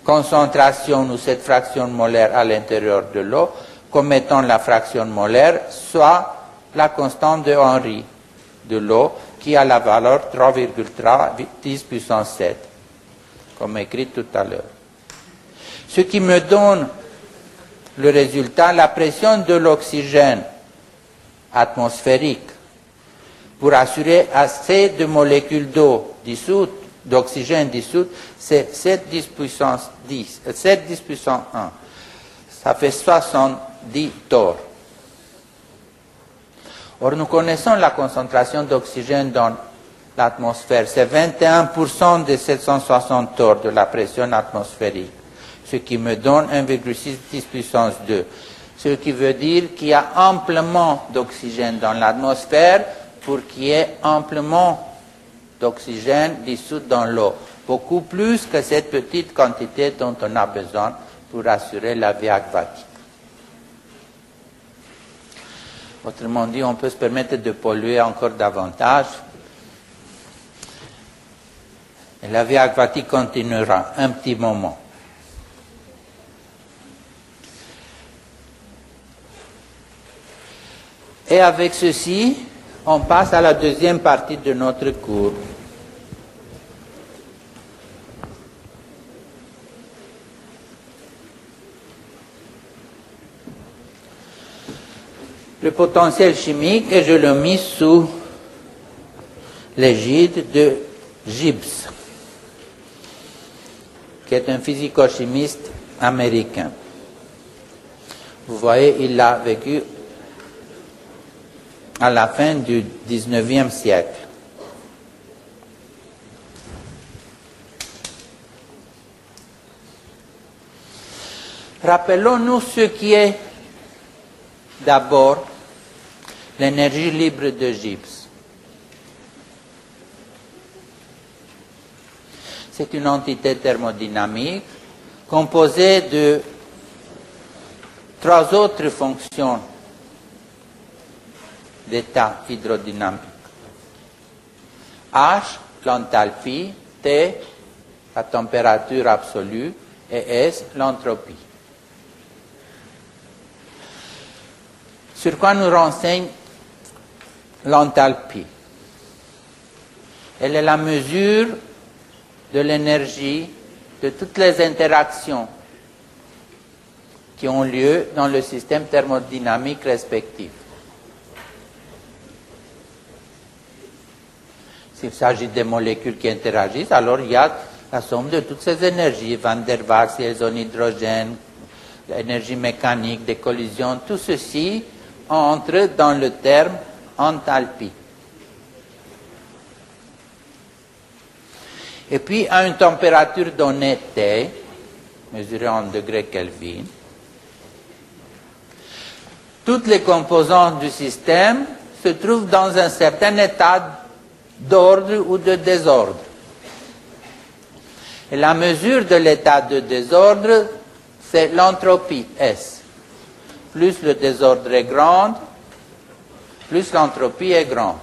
concentration ou cette fraction molaire à l'intérieur de l'eau comme étant la fraction molaire, soit la constante de Henry de l'eau qui a la valeur 3,3 10 puissance 7, comme écrit tout à l'heure. Ce qui me donne le résultat, la pression de l'oxygène atmosphérique pour assurer assez de molécules d'eau dissoutes, d'oxygène dissoute, c'est 7 10 puissance 10, 7 10 puissance 1. Ça fait 70 torr. Or, nous connaissons la concentration d'oxygène dans l'atmosphère. C'est 21% de 760 torts de la pression atmosphérique, ce qui me donne 1,6 puissance 2. Ce qui veut dire qu'il y a amplement d'oxygène dans l'atmosphère pour qu'il y ait amplement d'oxygène dissous dans l'eau. Beaucoup plus que cette petite quantité dont on a besoin pour assurer la vie aquatique. Autrement dit, on peut se permettre de polluer encore davantage. Et la vie aquatique continuera un petit moment. Et avec ceci, on passe à la deuxième partie de notre cours. Le potentiel chimique, et je le mis sous l'égide de Gibbs, qui est un physico-chimiste américain. Vous voyez, il a vécu à la fin du XIXe siècle. Rappelons-nous ce qui est d'abord l'énergie libre de Gibbs. C'est une entité thermodynamique composée de 3 autres fonctions d'état hydrodynamique. H, l'enthalpie, T, la température absolue, et S, l'entropie. Sur quoi nous renseigne l'enthalpie? Elle est la mesure de l'énergie de toutes les interactions qui ont lieu dans le système thermodynamique respectif. S'il s'agit des molécules qui interagissent, alors il y a la somme de toutes ces énergies, Van der Waals, liaison hydrogène, l'énergie mécanique, des collisions, tout ceci entre dans le terme enthalpie. Et puis, à une température donnée T, mesurée en degrés Kelvin, toutes les composantes du système se trouvent dans un certain état d'ordre ou de désordre. Et la mesure de l'état de désordre, c'est l'entropie, S. Plus le désordre est grand, plus l'entropie est grande.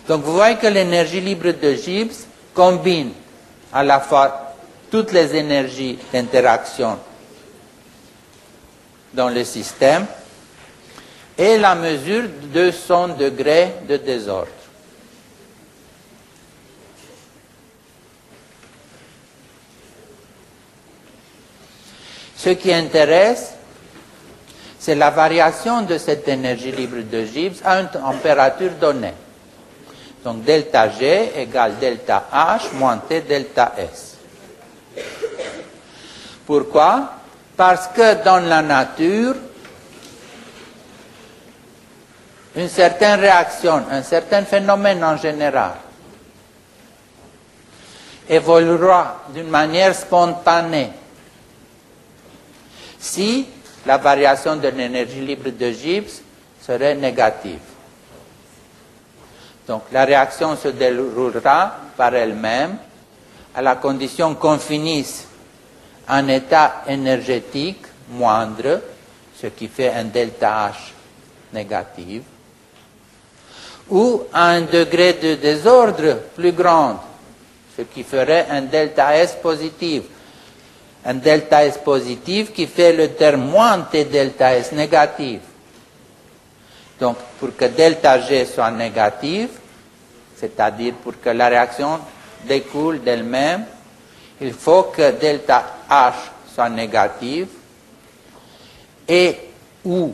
Donc vous voyez que l'énergie libre de Gibbs combine à la fois toutes les énergies d'interaction dans le système et la mesure de son degré de désordre. Ce qui intéresse, c'est la variation de cette énergie libre de Gibbs à une température donnée. Donc delta G égale delta H moins T delta S. Pourquoi? Parce que dans la nature, une certaine réaction, un certain phénomène en général, évoluera d'une manière spontanée si la variation de l'énergie libre de Gibbs serait négative. Donc la réaction se déroulera par elle-même à la condition qu'on finisse en état énergétique moindre, ce qui fait un delta H négatif, ou à un degré de désordre plus grand, ce qui ferait un delta S positif. Un delta S positif qui fait le terme moins T delta S négatif. Donc, pour que delta G soit négatif, c'est-à-dire pour que la réaction découle d'elle-même, il faut que delta H soit négatif et ou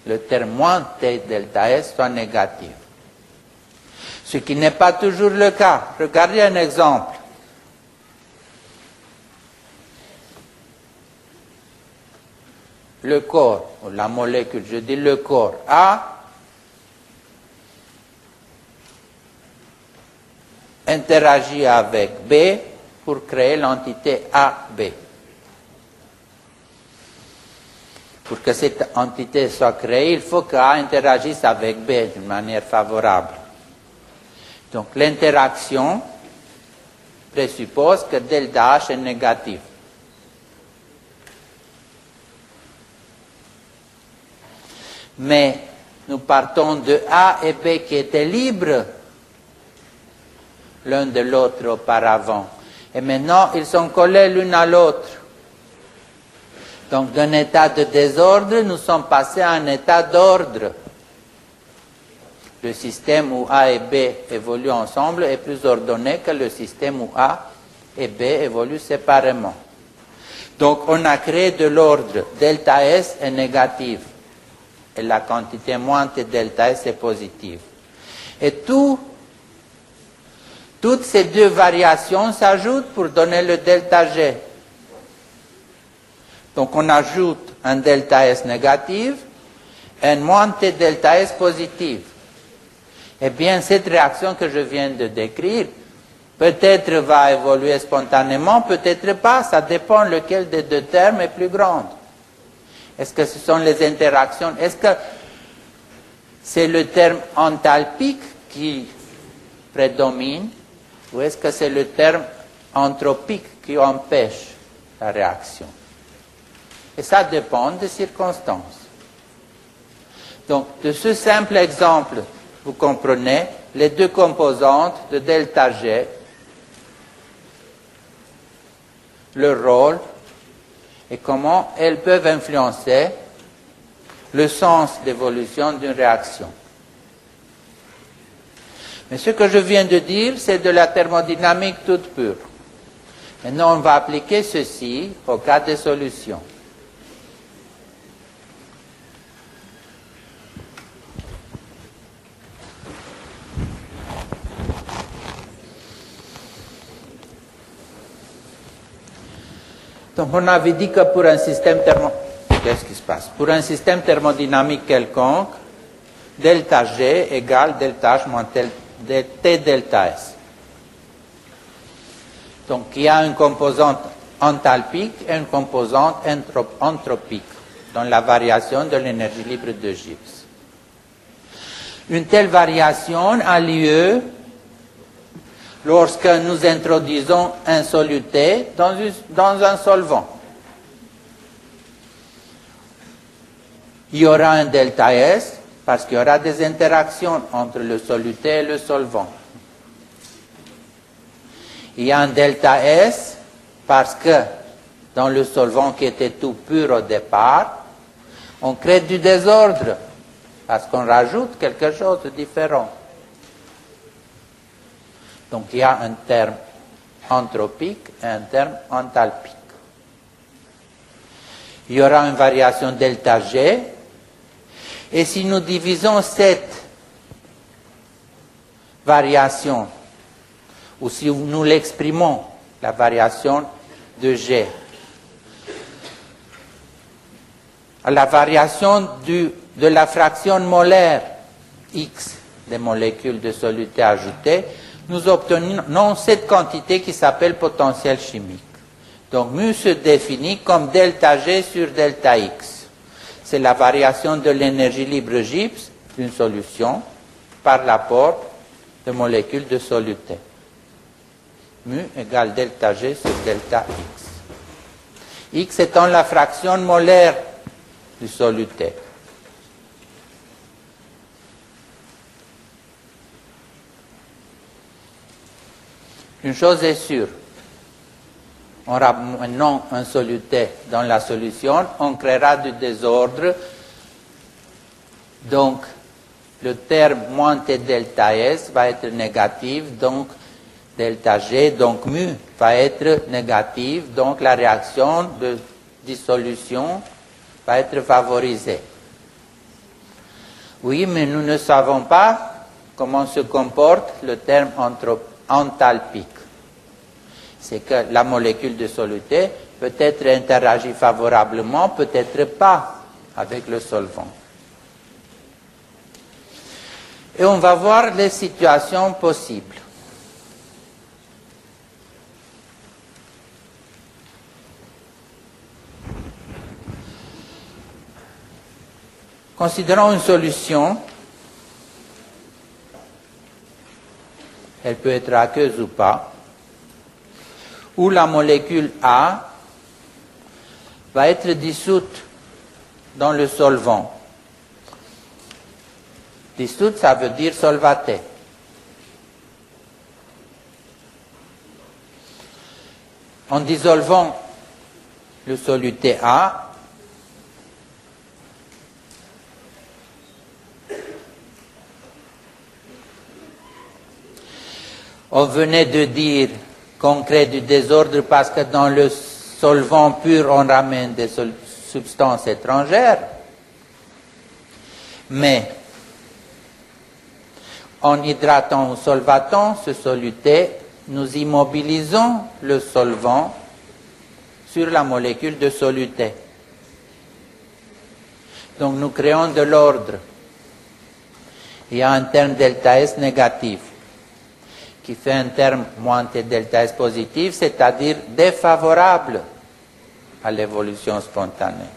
le terme moins T delta S soit négatif. Ce qui n'est pas toujours le cas. Regardez un exemple. le corps, ou la molécule, je dis le corps A, interagit avec B pour créer l'entité AB. Pour que cette entité soit créée, il faut que A interagisse avec B d'une manière favorable. Donc l'interaction présuppose que delta H est négatif. Mais nous partons de A et B qui étaient libres l'un de l'autre auparavant. Et maintenant, ils sont collés l'une à l'autre. Donc, d'un état de désordre, nous sommes passés à un état d'ordre. Le système où A et B évoluent ensemble est plus ordonné que le système où A et B évoluent séparément. Donc, on a créé de l'ordre. Delta S est négative. Et la quantité mointe de delta S est positive. Et toutes ces deux variations s'ajoutent pour donner le delta G. Donc on ajoute un delta S négatif et une moitié delta S positive. Eh bien, cette réaction que je viens de décrire, peut-être va évoluer spontanément, peut-être pas, ça dépend lequel des deux termes est plus grand. Est-ce que ce sont les interactions? Est-ce que c'est le terme enthalpique qui prédomine ou est-ce que c'est le terme entropique qui empêche la réaction? Et ça dépend des circonstances. Donc, de ce simple exemple, vous comprenez les deux composantes de delta G, leur rôle et comment elles peuvent influencer le sens d'évolution d'une réaction. Mais ce que je viens de dire, c'est de la thermodynamique toute pure. Maintenant, on va appliquer ceci au cas des solutions. Donc, on avait dit que pour un système Qu'est-ce qui se passe? Pour un système thermodynamique quelconque, delta G égale delta H moins T delta S. Donc, il y a une composante enthalpique et une composante entropique dans la variation de l'énergie libre de Gibbs. Une telle variation a lieu lorsque nous introduisons un soluté dans un solvant. Il y aura un delta S parce qu'il y aura des interactions entre le soluté et le solvant. Il y a un delta S parce que dans le solvant qui était tout pur au départ, on crée du désordre parce qu'on rajoute quelque chose de différent. Donc il y a un terme entropique et un terme enthalpique. Il y aura une variation delta G, et si nous divisons cette variation, ou si nous l'exprimons, la variation de G, à la variation de la fraction molaire X des molécules de soluté ajoutées, nous obtenons cette quantité qui s'appelle potentiel chimique. Donc, mu se définit comme delta G sur delta X. C'est la variation de l'énergie libre Gibbs d'une solution par l'apport de molécules de soluté. Mu égale delta G sur delta X. X étant la fraction molaire du soluté. Une chose est sûre, on aura maintenant un soluté dans la solution, on créera du désordre, donc le terme moins T delta S va être négatif, donc delta G, donc mu va être négatif, donc la réaction de dissolution va être favorisée. Oui, mais nous ne savons pas comment se comporte le terme enthalpique. C'est que la molécule de soluté peut-être interagit favorablement, peut-être pas. avec le solvant. Et on va voir les situations possibles. Considérons une solution. Elle peut être aqueuse ou pas, où la molécule A va être dissoute dans le solvant. Dissoute, ça veut dire solvatée. En dissolvant le soluté A, on venait de dire qu'on crée du désordre parce que dans le solvant pur, on ramène des substances étrangères. Mais en hydratant ou solvatant ce soluté, nous immobilisons le solvant sur la molécule de soluté. Donc nous créons de l'ordre. Il y a un terme delta S négatif qui fait un terme moins T delta S positif, c'est-à-dire défavorable à l'évolution spontanée.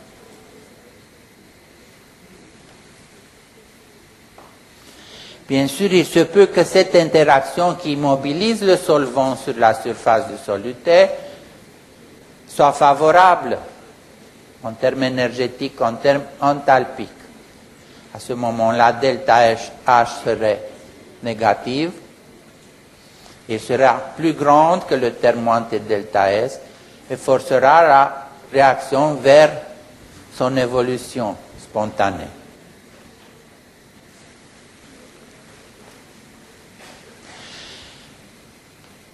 Bien sûr, il se peut que cette interaction qui immobilise le solvant sur la surface du soluté soit favorable en termes énergétiques, en termes enthalpiques. À ce moment-là, delta H serait négative. Il sera plus grande que le terme moins T delta S et forcera la réaction vers son évolution spontanée.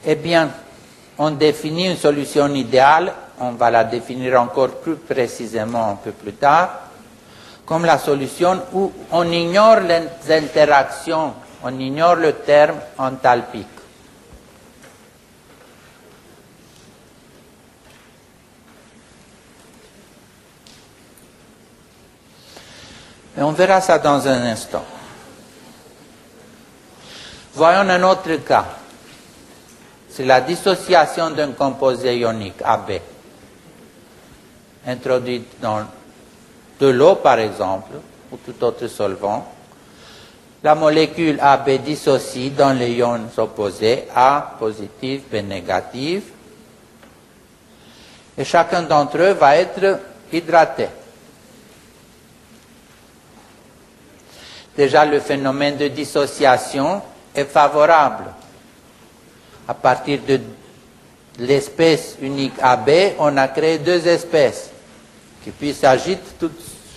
Eh bien, on définit une solution idéale, on va la définir encore plus précisément un peu plus tard, comme la solution où on ignore les interactions, on ignore le terme enthalpique. Et on verra ça dans un instant. Voyons un autre cas. C'est la dissociation d'un composé ionique AB, introduit dans de l'eau par exemple, ou tout autre solvant. La molécule AB dissocie dans les ions opposés, A positif, B négatif, et chacun d'entre eux va être hydraté. Déjà, le phénomène de dissociation est favorable. À partir de l'espèce unique AB, on a créé deux espèces qui puis s'agitent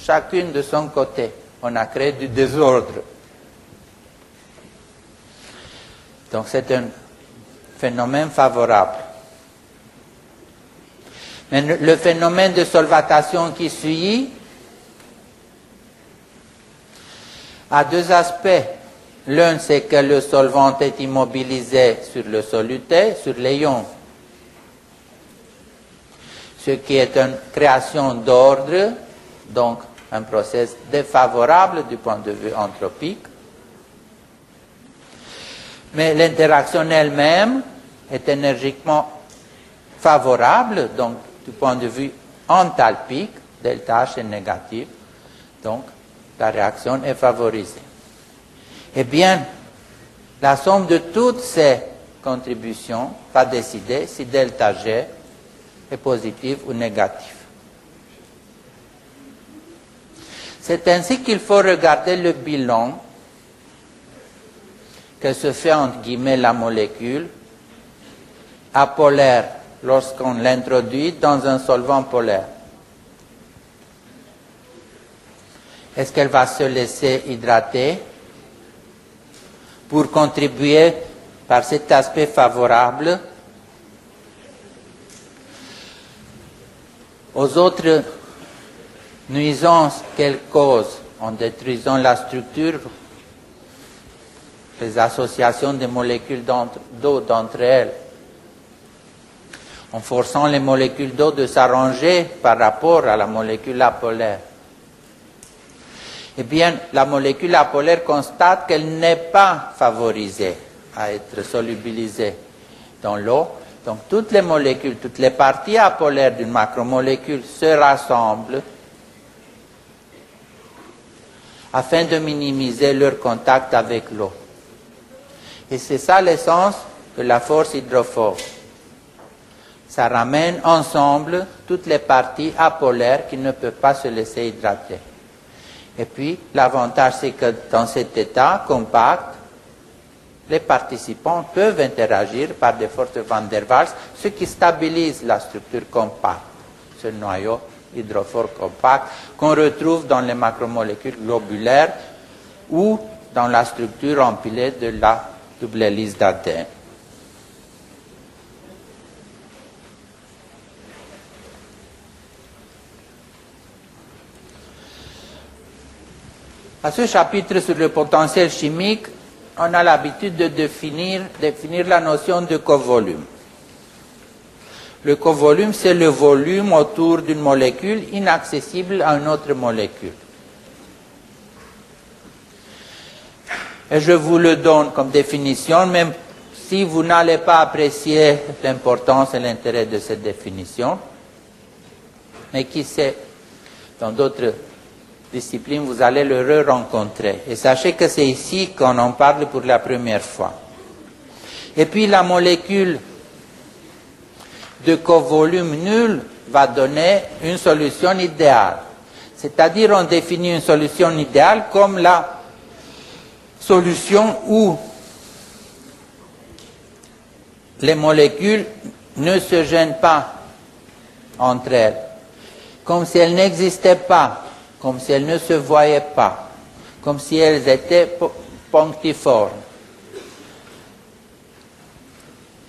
chacune de son côté. On a créé du désordre. Donc c'est un phénomène favorable. Mais le phénomène de solvatation qui suit a deux aspects. L'un, c'est que le solvant est immobilisé sur le soluté, sur les ions, ce qui est une création d'ordre, donc un processus défavorable du point de vue anthropique. Mais l'interaction elle-même est énergiquement favorable, donc du point de vue enthalpique, delta H est négatif, donc la réaction est favorisée. Eh bien, la somme de toutes ces contributions va décider si delta G est positif ou négatif. C'est ainsi qu'il faut regarder le bilan que se fait entre guillemets la molécule apolaire lorsqu'on l'introduit dans un solvant polaire. Est-ce qu'elle va se laisser hydrater pour contribuer par cet aspect favorable aux autres nuisances qu'elle cause en détruisant la structure, les associations des molécules d'eau d'entre elles, en forçant les molécules d'eau de s'arranger par rapport à la molécule apolaire. eh bien, la molécule apolaire constate qu'elle n'est pas favorisée à être solubilisée dans l'eau. Donc, toutes les molécules, toutes les parties apolaires d'une macromolécule se rassemblent afin de minimiser leur contact avec l'eau. Et c'est ça l'essence de la force hydrophobe. Ça ramène ensemble toutes les parties apolaires qui ne peuvent pas se laisser hydrater. Et puis, l'avantage, c'est que dans cet état compact, les participants peuvent interagir par des forces van der Waals, ce qui stabilise la structure compacte, ce noyau hydrophore compact qu'on retrouve dans les macromolécules globulaires ou dans la structure empilée de la double hélice d'ADN. À ce chapitre sur le potentiel chimique, on a l'habitude de définir la notion de covolume. Le covolume, c'est le volume autour d'une molécule inaccessible à une autre molécule. Et je vous le donne comme définition, même si vous n'allez pas apprécier l'importance et l'intérêt de cette définition. Mais qui sait, dans d'autres disciplines, vous allez le re-rencontrer. Et sachez que c'est ici qu'on en parle pour la première fois. Et puis la molécule de covolume nul va donner une solution idéale. C'est-à-dire, on définit une solution idéale comme la solution où les molécules ne se gênent pas entre elles, comme si elles n'existaient pas, comme si elles ne se voyaient pas, comme si elles étaient punctiformes.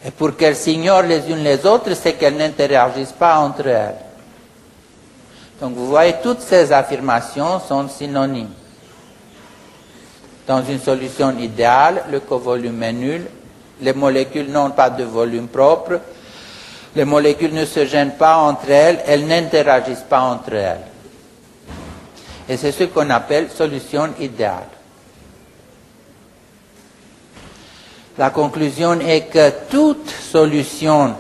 Et pour qu'elles s'ignorent les unes les autres, c'est qu'elles n'interagissent pas entre elles. Donc vous voyez, toutes ces affirmations sont synonymes. Dans une solution idéale, le covolume est nul, les molécules n'ont pas de volume propre, les molécules ne se gênent pas entre elles, elles n'interagissent pas entre elles. Et c'est ce qu'on appelle solution idéale. La conclusion est que toute solution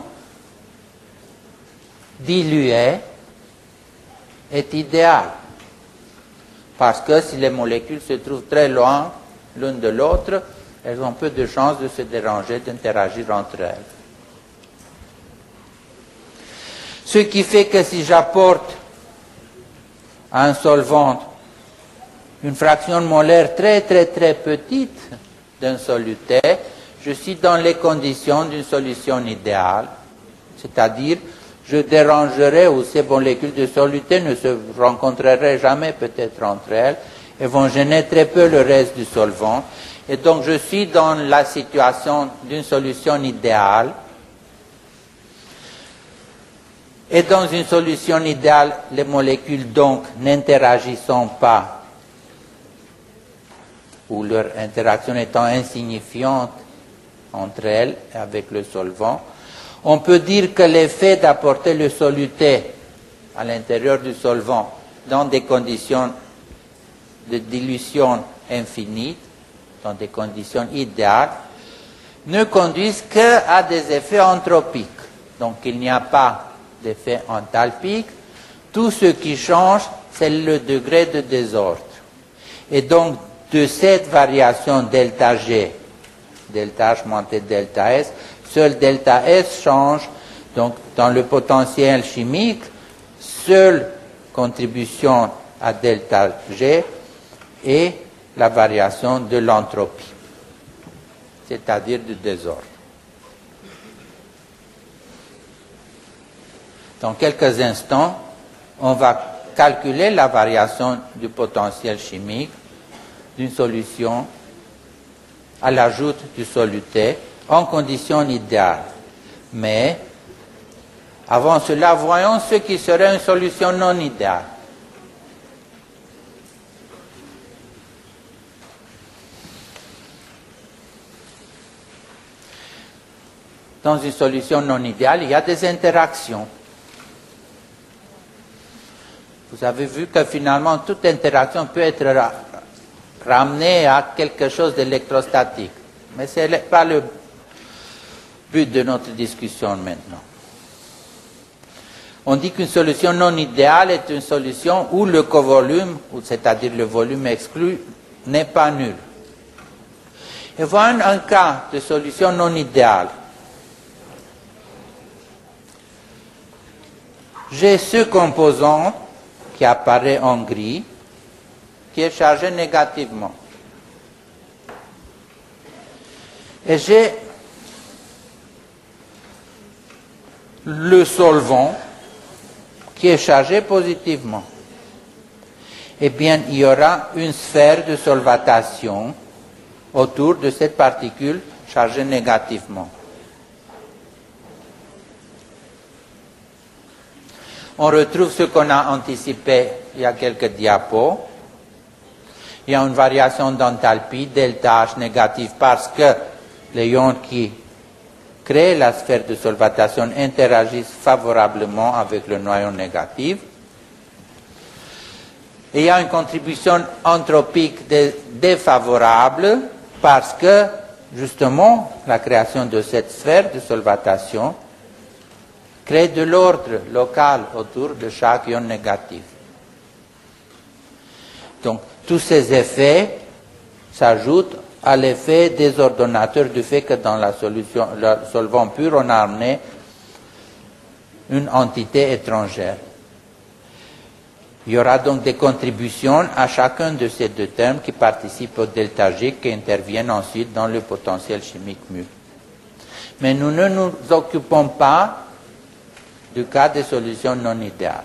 diluée est idéale. Parce que si les molécules se trouvent très loin l'une de l'autre, elles ont peu de chances de se déranger, d'interagir entre elles. Ce qui fait que si j'apporte à un solvant une fraction molaire très petite d'un soluté, je suis dans les conditions d'une solution idéale, c'est-à-dire je dérangerai ou ces molécules de soluté ne se rencontreraient jamais peut-être entre elles et vont gêner très peu le reste du solvant. Et donc je suis dans la situation d'une solution idéale. Et dans une solution idéale, les molécules donc n'interagissant pas ou leur interaction étant insignifiante entre elles et avec le solvant, on peut dire que l'effet d'apporter le soluté à l'intérieur du solvant dans des conditions de dilution infinie, dans des conditions idéales, ne conduisent qu'à des effets entropiques. Donc il n'y a pas d'effet enthalpique. Tout ce qui change, c'est le degré de désordre. Et donc, de cette variation delta G, delta H monté delta S, seul delta S change. Donc, dans le potentiel chimique, seule contribution à delta G est la variation de l'entropie, c'est-à-dire du désordre. Dans quelques instants, on va calculer la variation du potentiel chimique d'une solution à l'ajout du soluté en conditions idéales. Mais, avant cela, voyons ce qui serait une solution non idéale. Dans une solution non idéale, il y a des interactions. Vous vous avez vu que finalement toute interaction peut être ramenée à quelque chose d'électrostatique. Mais ce n'est pas le but de notre discussion maintenant. On dit qu'une solution non idéale est une solution où le covolume, c'est-à-dire le volume exclu, n'est pas nul. Et voilà un cas de solution non idéale. J'ai ce composant qui apparaît en gris, qui est chargé négativement. Et j'ai le solvant qui est chargé positivement. Eh bien, il y aura une sphère de solvatation autour de cette particule chargée négativement. On retrouve ce qu'on a anticipé il y a quelques diapos. Il y a une variation d'enthalpie, delta H négative, parce que les ions qui créent la sphère de solvatation interagissent favorablement avec le noyau négatif. Et il y a une contribution entropique défavorable parce que, justement, la création de cette sphère de solvatation crée de l'ordre local autour de chaque ion négatif. Donc, tous ces effets s'ajoutent à l'effet désordonnateur du fait que dans la solution, le solvant pur, on a amené une entité étrangère. Il y aura donc des contributions à chacun de ces deux termes qui participent au delta G qui interviennent ensuite dans le potentiel chimique mu. Mais nous ne nous occupons pas du cas des solutions non idéales.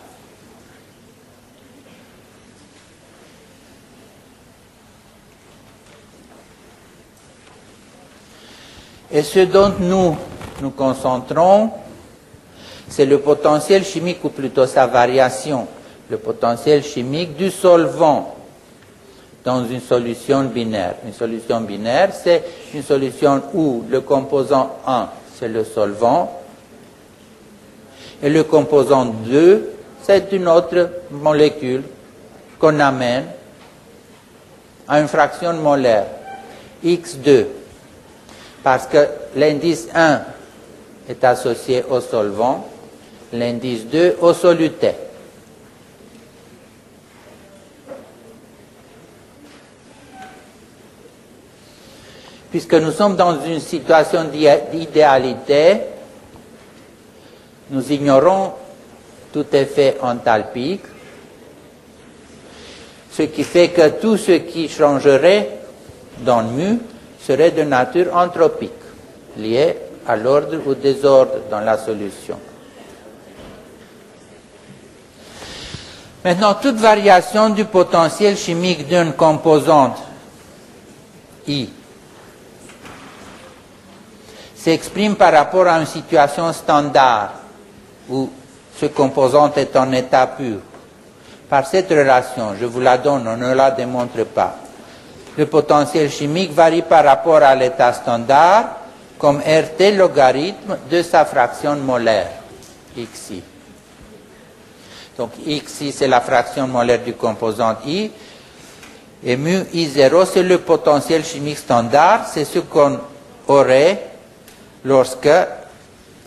Et ce dont nous nous concentrons, c'est le potentiel chimique, ou plutôt sa variation, le potentiel chimique du solvant dans une solution binaire. Une solution binaire, c'est une solution où le composant 1, c'est le solvant, et le composant 2, c'est une autre molécule qu'on amène à une fraction molaire, X2. Parce que l'indice 1 est associé au solvant, l'indice 2 au soluté. Puisque nous sommes dans une situation d'idéalité, nous ignorons tout effet enthalpique, ce qui fait que tout ce qui changerait dans mu serait de nature entropique, lié à l'ordre ou désordre dans la solution. Maintenant, toute variation du potentiel chimique d'une composante I s'exprime par rapport à une situation standard où ce composant est en état pur. Par cette relation, je vous la donne, on ne la démontre pas. Le potentiel chimique varie par rapport à l'état standard comme RT logarithme de sa fraction molaire, XI. Donc XI, c'est la fraction molaire du composant I, et mu I0, c'est le potentiel chimique standard, c'est ce qu'on aurait lorsque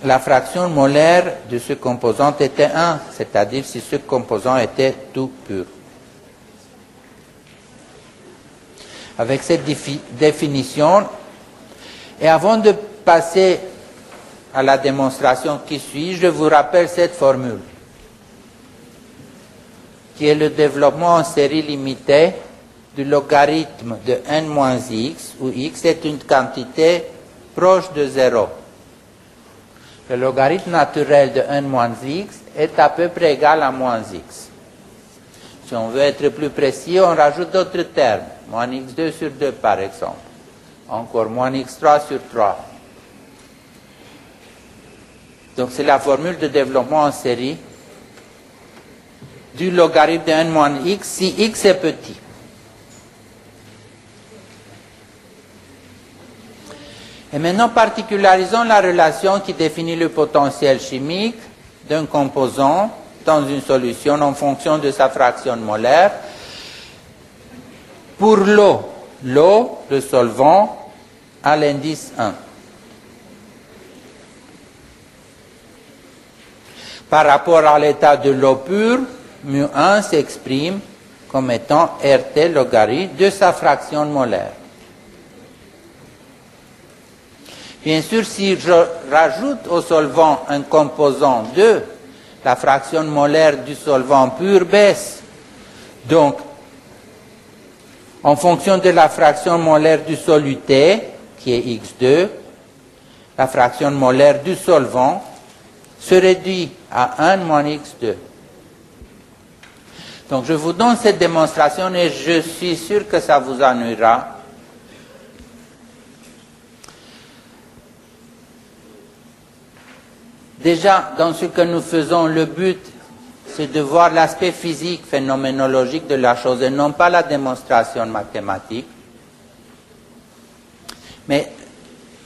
la fraction molaire de ce composant était 1, c'est-à-dire si ce composant était tout pur. Avec cette définition, et avant de passer à la démonstration qui suit, je vous rappelle cette formule, qui est le développement en série limitée du logarithme de n-x, où x est une quantité proche de 0. Le logarithme naturel de n-x est à peu près égal à -x. Si on veut être plus précis, on rajoute d'autres termes. -x2 sur 2 par exemple. Encore -x3 sur 3. Donc c'est la formule de développement en série du logarithme de n-x si x est petit. Et maintenant, particularisons la relation qui définit le potentiel chimique d'un composant dans une solution en fonction de sa fraction molaire. Pour l'eau, le solvant, a l'indice 1. Par rapport à l'état de l'eau pure, μ1 s'exprime comme étant RT logarithme de sa fraction molaire. Bien sûr, si je rajoute au solvant un composant 2, la fraction molaire du solvant pur baisse. Donc, en fonction de la fraction molaire du soluté, qui est X2, la fraction molaire du solvant se réduit à 1 moins X2. Donc, je vous donne cette démonstration et je suis sûr que ça vous ennuiera. Déjà, dans ce que nous faisons, le but, c'est de voir l'aspect physique, phénoménologique de la chose et non pas la démonstration mathématique. Mais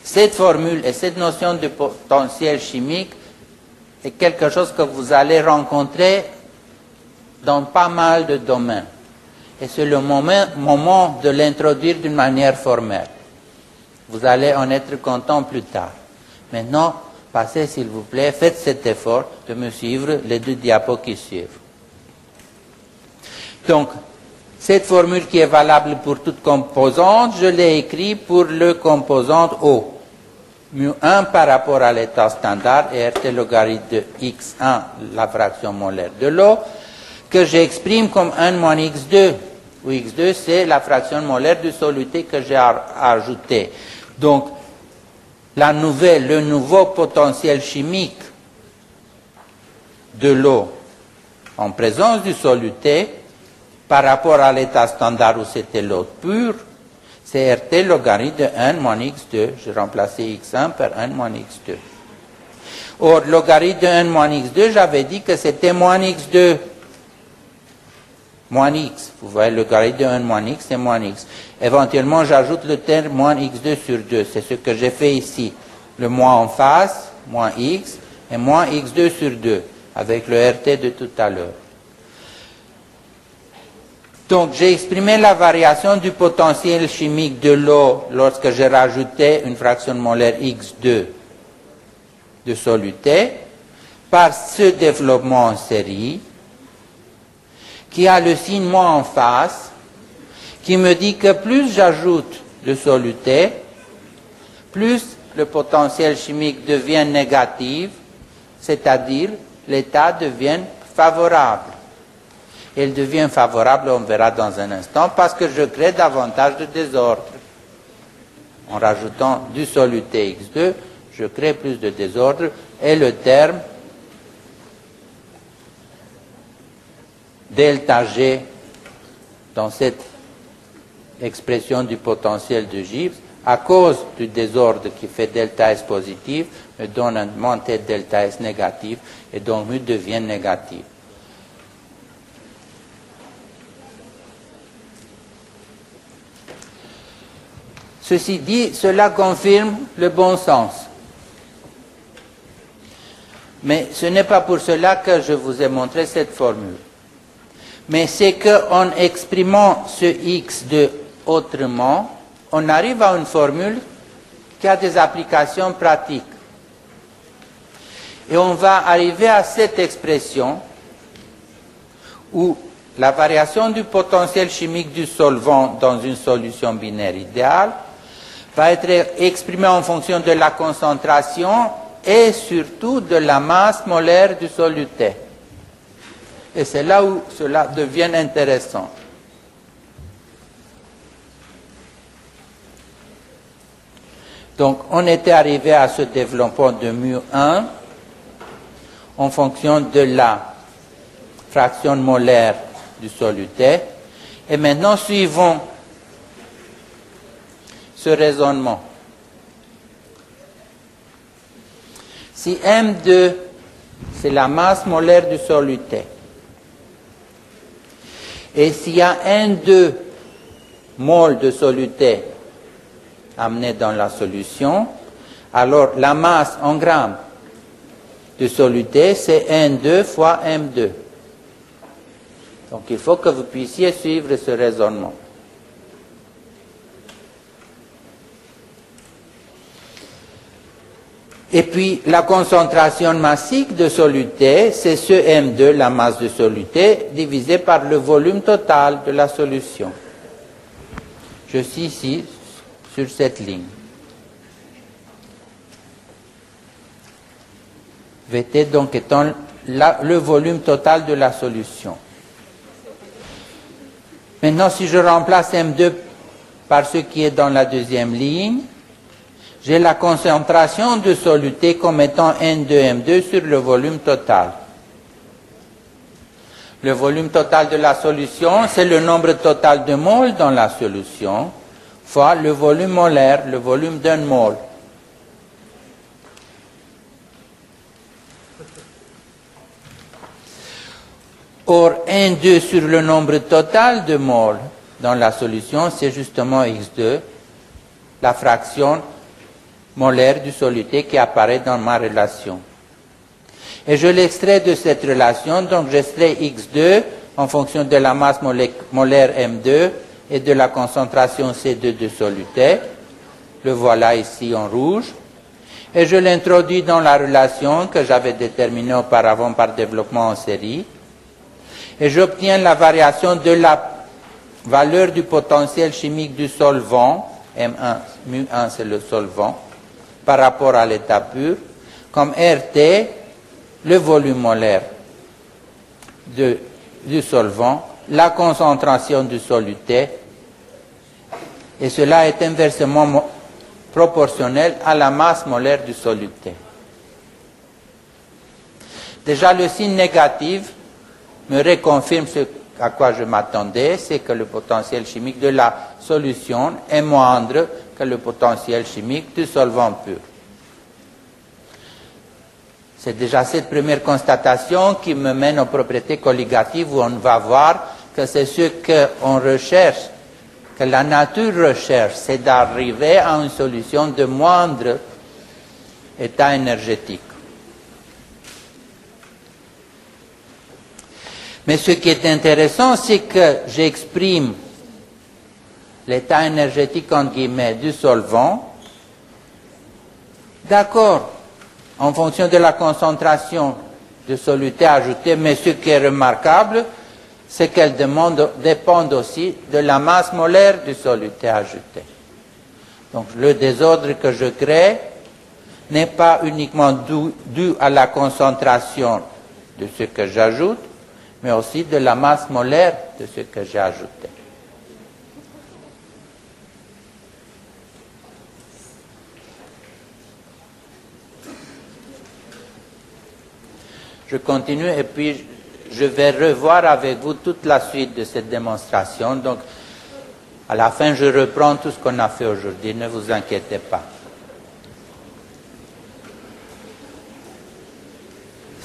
cette formule et cette notion de potentiel chimique est quelque chose que vous allez rencontrer dans pas mal de domaines. Et c'est le moment de l'introduire d'une manière formelle. Vous allez en être content plus tard. Maintenant, passez s'il vous plaît, faites cet effort de me suivre les 2 diapos qui suivent. Donc, cette formule qui est valable pour toute composante, je l'ai écrite pour le composante O. μ1 par rapport à l'état standard et RT logarithme de x1, la fraction molaire de l'eau, que j'exprime comme 1 moins x2, où x2 c'est la fraction molaire du soluté que j'ai ajouté. Donc, le nouveau potentiel chimique de l'eau en présence du soluté par rapport à l'état standard où c'était l'eau pure, c'est RT logarithme de 1 moins x2. Je remplaçais x1 par 1 moins x2. Or, logarithme de 1 moins x2, j'avais dit que c'était moins x2 moins x. Vous voyez, le logarithme de 1 moins x, c'est moins x. Éventuellement, j'ajoute le terme moins x2 sur 2. C'est ce que j'ai fait ici. Le moins en face, moins x, et moins x2 sur 2, avec le RT de tout à l'heure. Donc, j'ai exprimé la variation du potentiel chimique de l'eau lorsque j'ai rajouté une fraction molaire x2 de soluté par ce développement en série qui a le signe moins en face, qui me dit que plus j'ajoute de soluté, plus le potentiel chimique devient négatif, c'est-à-dire l'état devient favorable. Il devient favorable, on verra dans un instant, parce que je crée davantage de désordre. En rajoutant du soluté X2, je crée plus de désordre et le terme delta G dans cette expression du potentiel de Gibbs, à cause du désordre qui fait delta S positif, me donne un montée delta S négatif et donc mu devient négatif. Ceci dit, cela confirme le bon sens. Mais ce n'est pas pour cela que je vous ai montré cette formule. Mais c'est qu'en exprimant ce x2 autrement, on arrive à une formule qui a des applications pratiques. Et on va arriver à cette expression où la variation du potentiel chimique du solvant dans une solution binaire idéale va être exprimée en fonction de la concentration et surtout de la masse molaire du soluté. Et c'est là où cela devient intéressant. Donc, on était arrivé à ce développement de μ1 en fonction de la fraction molaire du soluté. Et maintenant, suivons ce raisonnement. Si M2, c'est la masse molaire du soluté, et s'il y a N2 mol de soluté amené dans la solution, alors la masse en grammes de soluté, c'est N2 fois M2. Donc il faut que vous puissiez suivre ce raisonnement. Et puis la concentration massique de soluté, c'est ce M2, la masse de soluté, divisé par le volume total de la solution. Je suis ici sur cette ligne. Vt donc étant le volume total de la solution. Maintenant, si je remplace M2 par ce qui est dans la deuxième ligne, j'ai la concentration de soluté comme étant N2M2 sur le volume total. Le volume total de la solution, c'est le nombre total de moles dans la solution, fois le volume molaire, le volume d'un mole. Or, N2 sur le nombre total de moles dans la solution, c'est justement X2, la fraction molaire du soluté qui apparaît dans ma relation. Et je l'extrais de cette relation, donc j'extrais X2 en fonction de la masse molaire M2 et de la concentration C2 de soluté. Le voilà ici en rouge. Et je l'introduis dans la relation que j'avais déterminée auparavant par développement en série. Et j'obtiens la variation de la valeur du potentiel chimique du solvant, M1, mu1 c'est le solvant, par rapport à l'état pur, comme RT, le volume molaire du solvant, la concentration du soluté, et cela est inversement proportionnel à la masse molaire du soluté. Déjà, le signe négatif me reconfirme ce à quoi je m'attendais, c'est que le potentiel chimique de la solution est moindre que le potentiel chimique du solvant pur. C'est déjà cette première constatation qui me mène aux propriétés colligatives où on va voir que c'est ce qu'on recherche, que la nature recherche, c'est d'arriver à une solution de moindre état énergétique. Mais ce qui est intéressant, c'est que j'exprime l'état énergétique, entre guillemets, du solvant, d'accord, en fonction de la concentration de soluté ajoutée, mais ce qui est remarquable, c'est qu'elle dépend aussi de la masse molaire du soluté ajouté. Donc le désordre que je crée n'est pas uniquement dû à la concentration de ce que j'ajoute, mais aussi de la masse molaire de ce que j'ai ajouté. Je continue et puis je vais revoir avec vous toute la suite de cette démonstration. Donc, à la fin, je reprends tout ce qu'on a fait aujourd'hui. Ne vous inquiétez pas.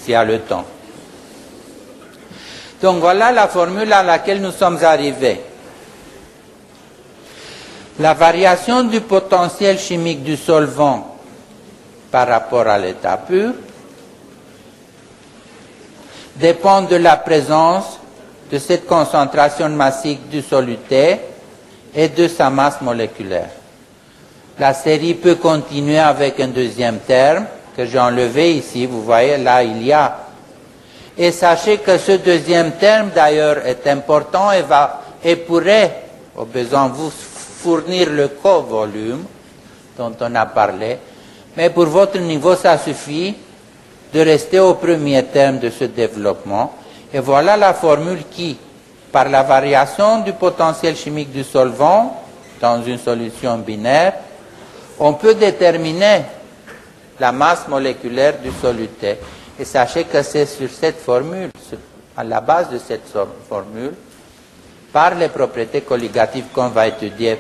S'il y a le temps. Donc, voilà la formule à laquelle nous sommes arrivés. La variation du potentiel chimique du solvant par rapport à l'état pur dépend de la présence de cette concentration massique du soluté et de sa masse moléculaire. La série peut continuer avec un deuxième terme que j'ai enlevé ici. Vous voyez, là, il y a. Et sachez que ce deuxième terme, d'ailleurs, est important et pourrait, au besoin, vous fournir le covolume dont on a parlé. Mais pour votre niveau, ça suffit de rester au premier terme de ce développement. Et voilà la formule qui, par la variation du potentiel chimique du solvant dans une solution binaire, on peut déterminer la masse moléculaire du soluté. Et sachez que c'est sur cette formule, à la base de cette formule, par les propriétés colligatives qu'on va étudier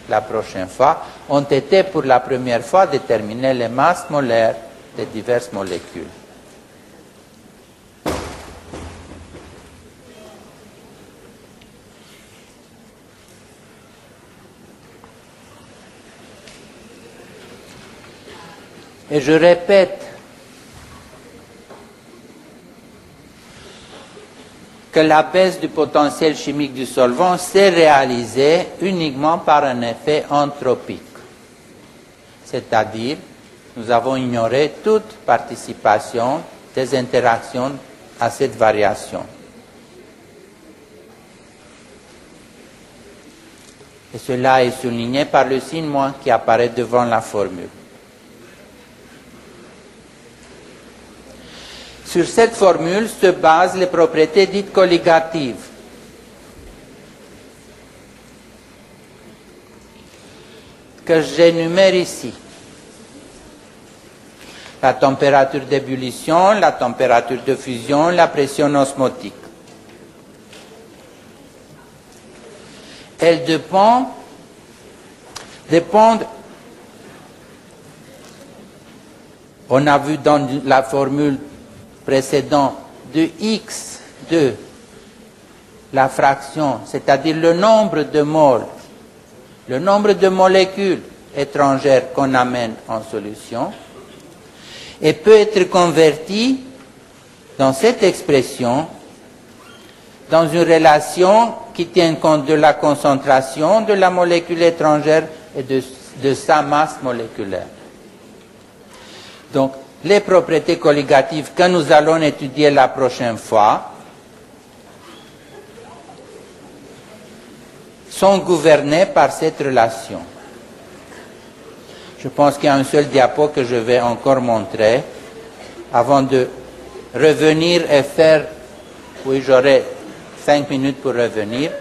la prochaine fois, ont été pour la première fois déterminées les masses molaires des diverses molécules. Et je répète que la baisse du potentiel chimique du solvant s'est réalisée uniquement par un effet entropique. C'est-à-dire, nous avons ignoré toute participation des interactions à cette variation. Et cela est souligné par le signe moins qui apparaît devant la formule. Sur cette formule se basent les propriétés dites colligatives. Que j'énumère ici. La température d'ébullition, la température de fusion, la pression osmotique. Elles dépendent, on a vu dans la formule précédente, de x de la fraction, c'est-à-dire le nombre de moles, le nombre de molécules étrangères qu'on amène en solution, et peut être converti dans cette expression dans une relation qui tient compte de la concentration de la molécule étrangère et de sa masse moléculaire. Donc, les propriétés colligatives que nous allons étudier la prochaine fois sont gouvernées par cette relation. Je pense qu'il y a un seul diapo que je vais encore montrer avant de revenir et faire, oui, j'aurai 5 minutes pour revenir,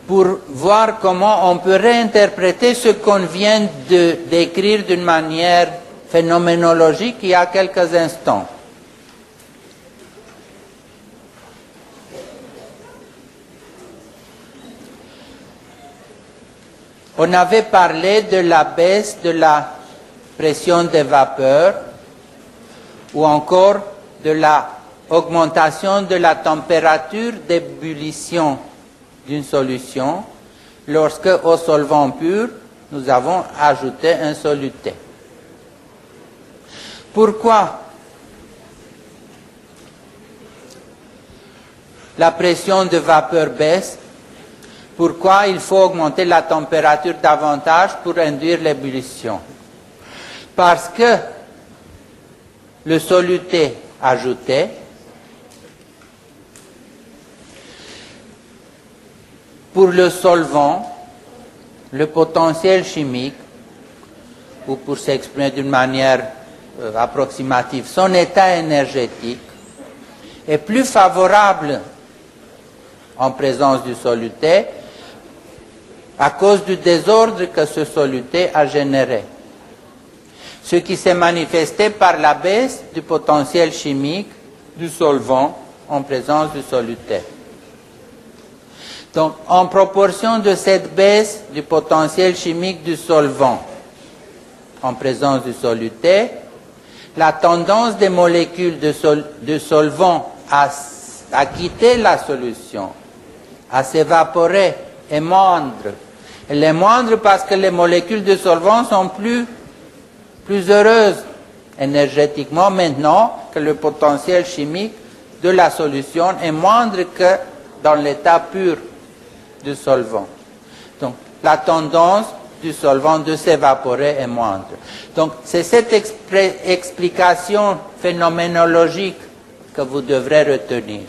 pour voir comment on peut réinterpréter ce qu'on vient de décrire d'une manière phénoménologique il y a quelques instants. On avait parlé de la baisse de la pression des vapeurs ou encore de la augmentation de la température d'ébullition d'une solution lorsque au solvant pur, nous avons ajouté un soluté. Pourquoi la pression de vapeur baisse? Pourquoi il faut augmenter la température davantage pour induire l'ébullition? Parce que le soluté ajouté pour le solvant, le potentiel chimique, ou pour s'exprimer d'une manière approximative, son état énergétique est plus favorable en présence du soluté à cause du désordre que ce soluté a généré. Ce qui s'est manifesté par la baisse du potentiel chimique du solvant en présence du soluté. Donc, en proportion de cette baisse du potentiel chimique du solvant en présence du soluté, la tendance des molécules de solvant à quitter la solution, à s'évaporer, est moindre. Elle est moindre parce que les molécules de solvant sont plus heureuses énergétiquement maintenant que le potentiel chimique de la solution est moindre que dans l'état pur du solvant. Donc, la tendance du solvant de s'évaporer est moindre. Donc, c'est cette explication phénoménologique que vous devrez retenir.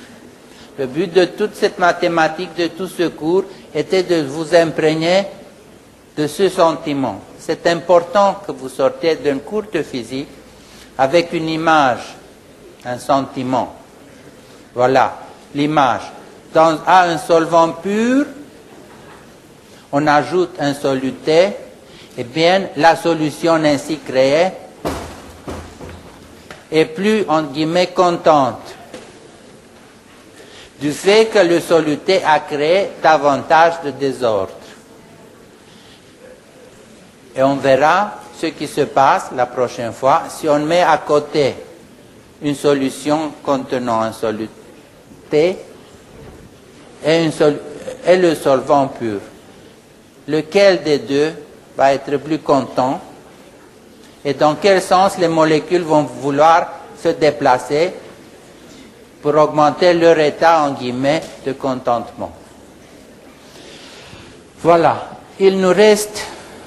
Le but de toute cette mathématique, de tout ce cours, était de vous imprégner de ce sentiment. C'est important que vous sortiez d'un cours de physique avec une image, un sentiment. Voilà, l'image. À un solvant pur, on ajoute un soluté, et bien la solution ainsi créée est plus, entre guillemets, contente du fait que le soluté a créé davantage de désordre. Et on verra ce qui se passe la prochaine fois si on met à côté une solution contenant un soluté et le solvant pur. Lequel des deux va être plus content et dans quel sens les molécules vont vouloir se déplacer pour augmenter leur état, en guillemets, de contentement. Voilà, il nous reste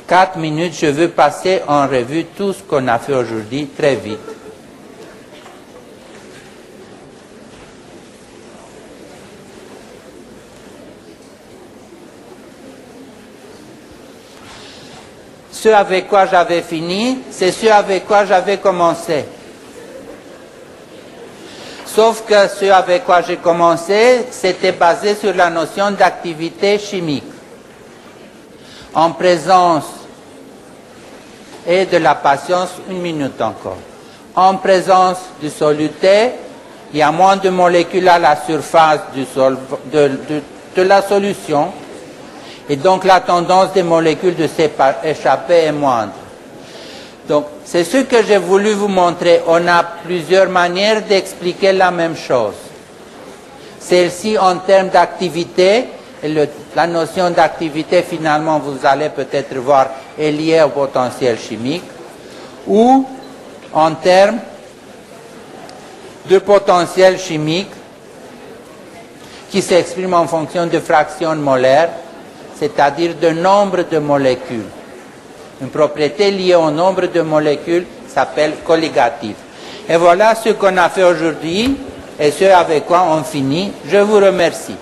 4 minutes. Je veux passer en revue tout ce qu'on a fait aujourd'hui très vite. Ce avec quoi j'avais fini, c'est ce avec quoi j'avais commencé. Sauf que ce avec quoi j'ai commencé, c'était basé sur la notion d'activité chimique. En présence et de la patience, 1 minute encore. En présence du soluté, il y a moins de molécules à la surface de la solution, et donc la tendance des molécules de s'échapper est moindre. Donc, c'est ce que j'ai voulu vous montrer. On a plusieurs manières d'expliquer la même chose. Celle-ci, en termes d'activité, la notion d'activité, finalement, vous allez peut-être voir, est liée au potentiel chimique, ou en termes de potentiel chimique qui s'exprime en fonction de fraction molaire, c'est-à-dire de nombre de molécules. Une propriété liée au nombre de molécules s'appelle colligative. Et voilà ce qu'on a fait aujourd'hui et ce avec quoi on finit. Je vous remercie.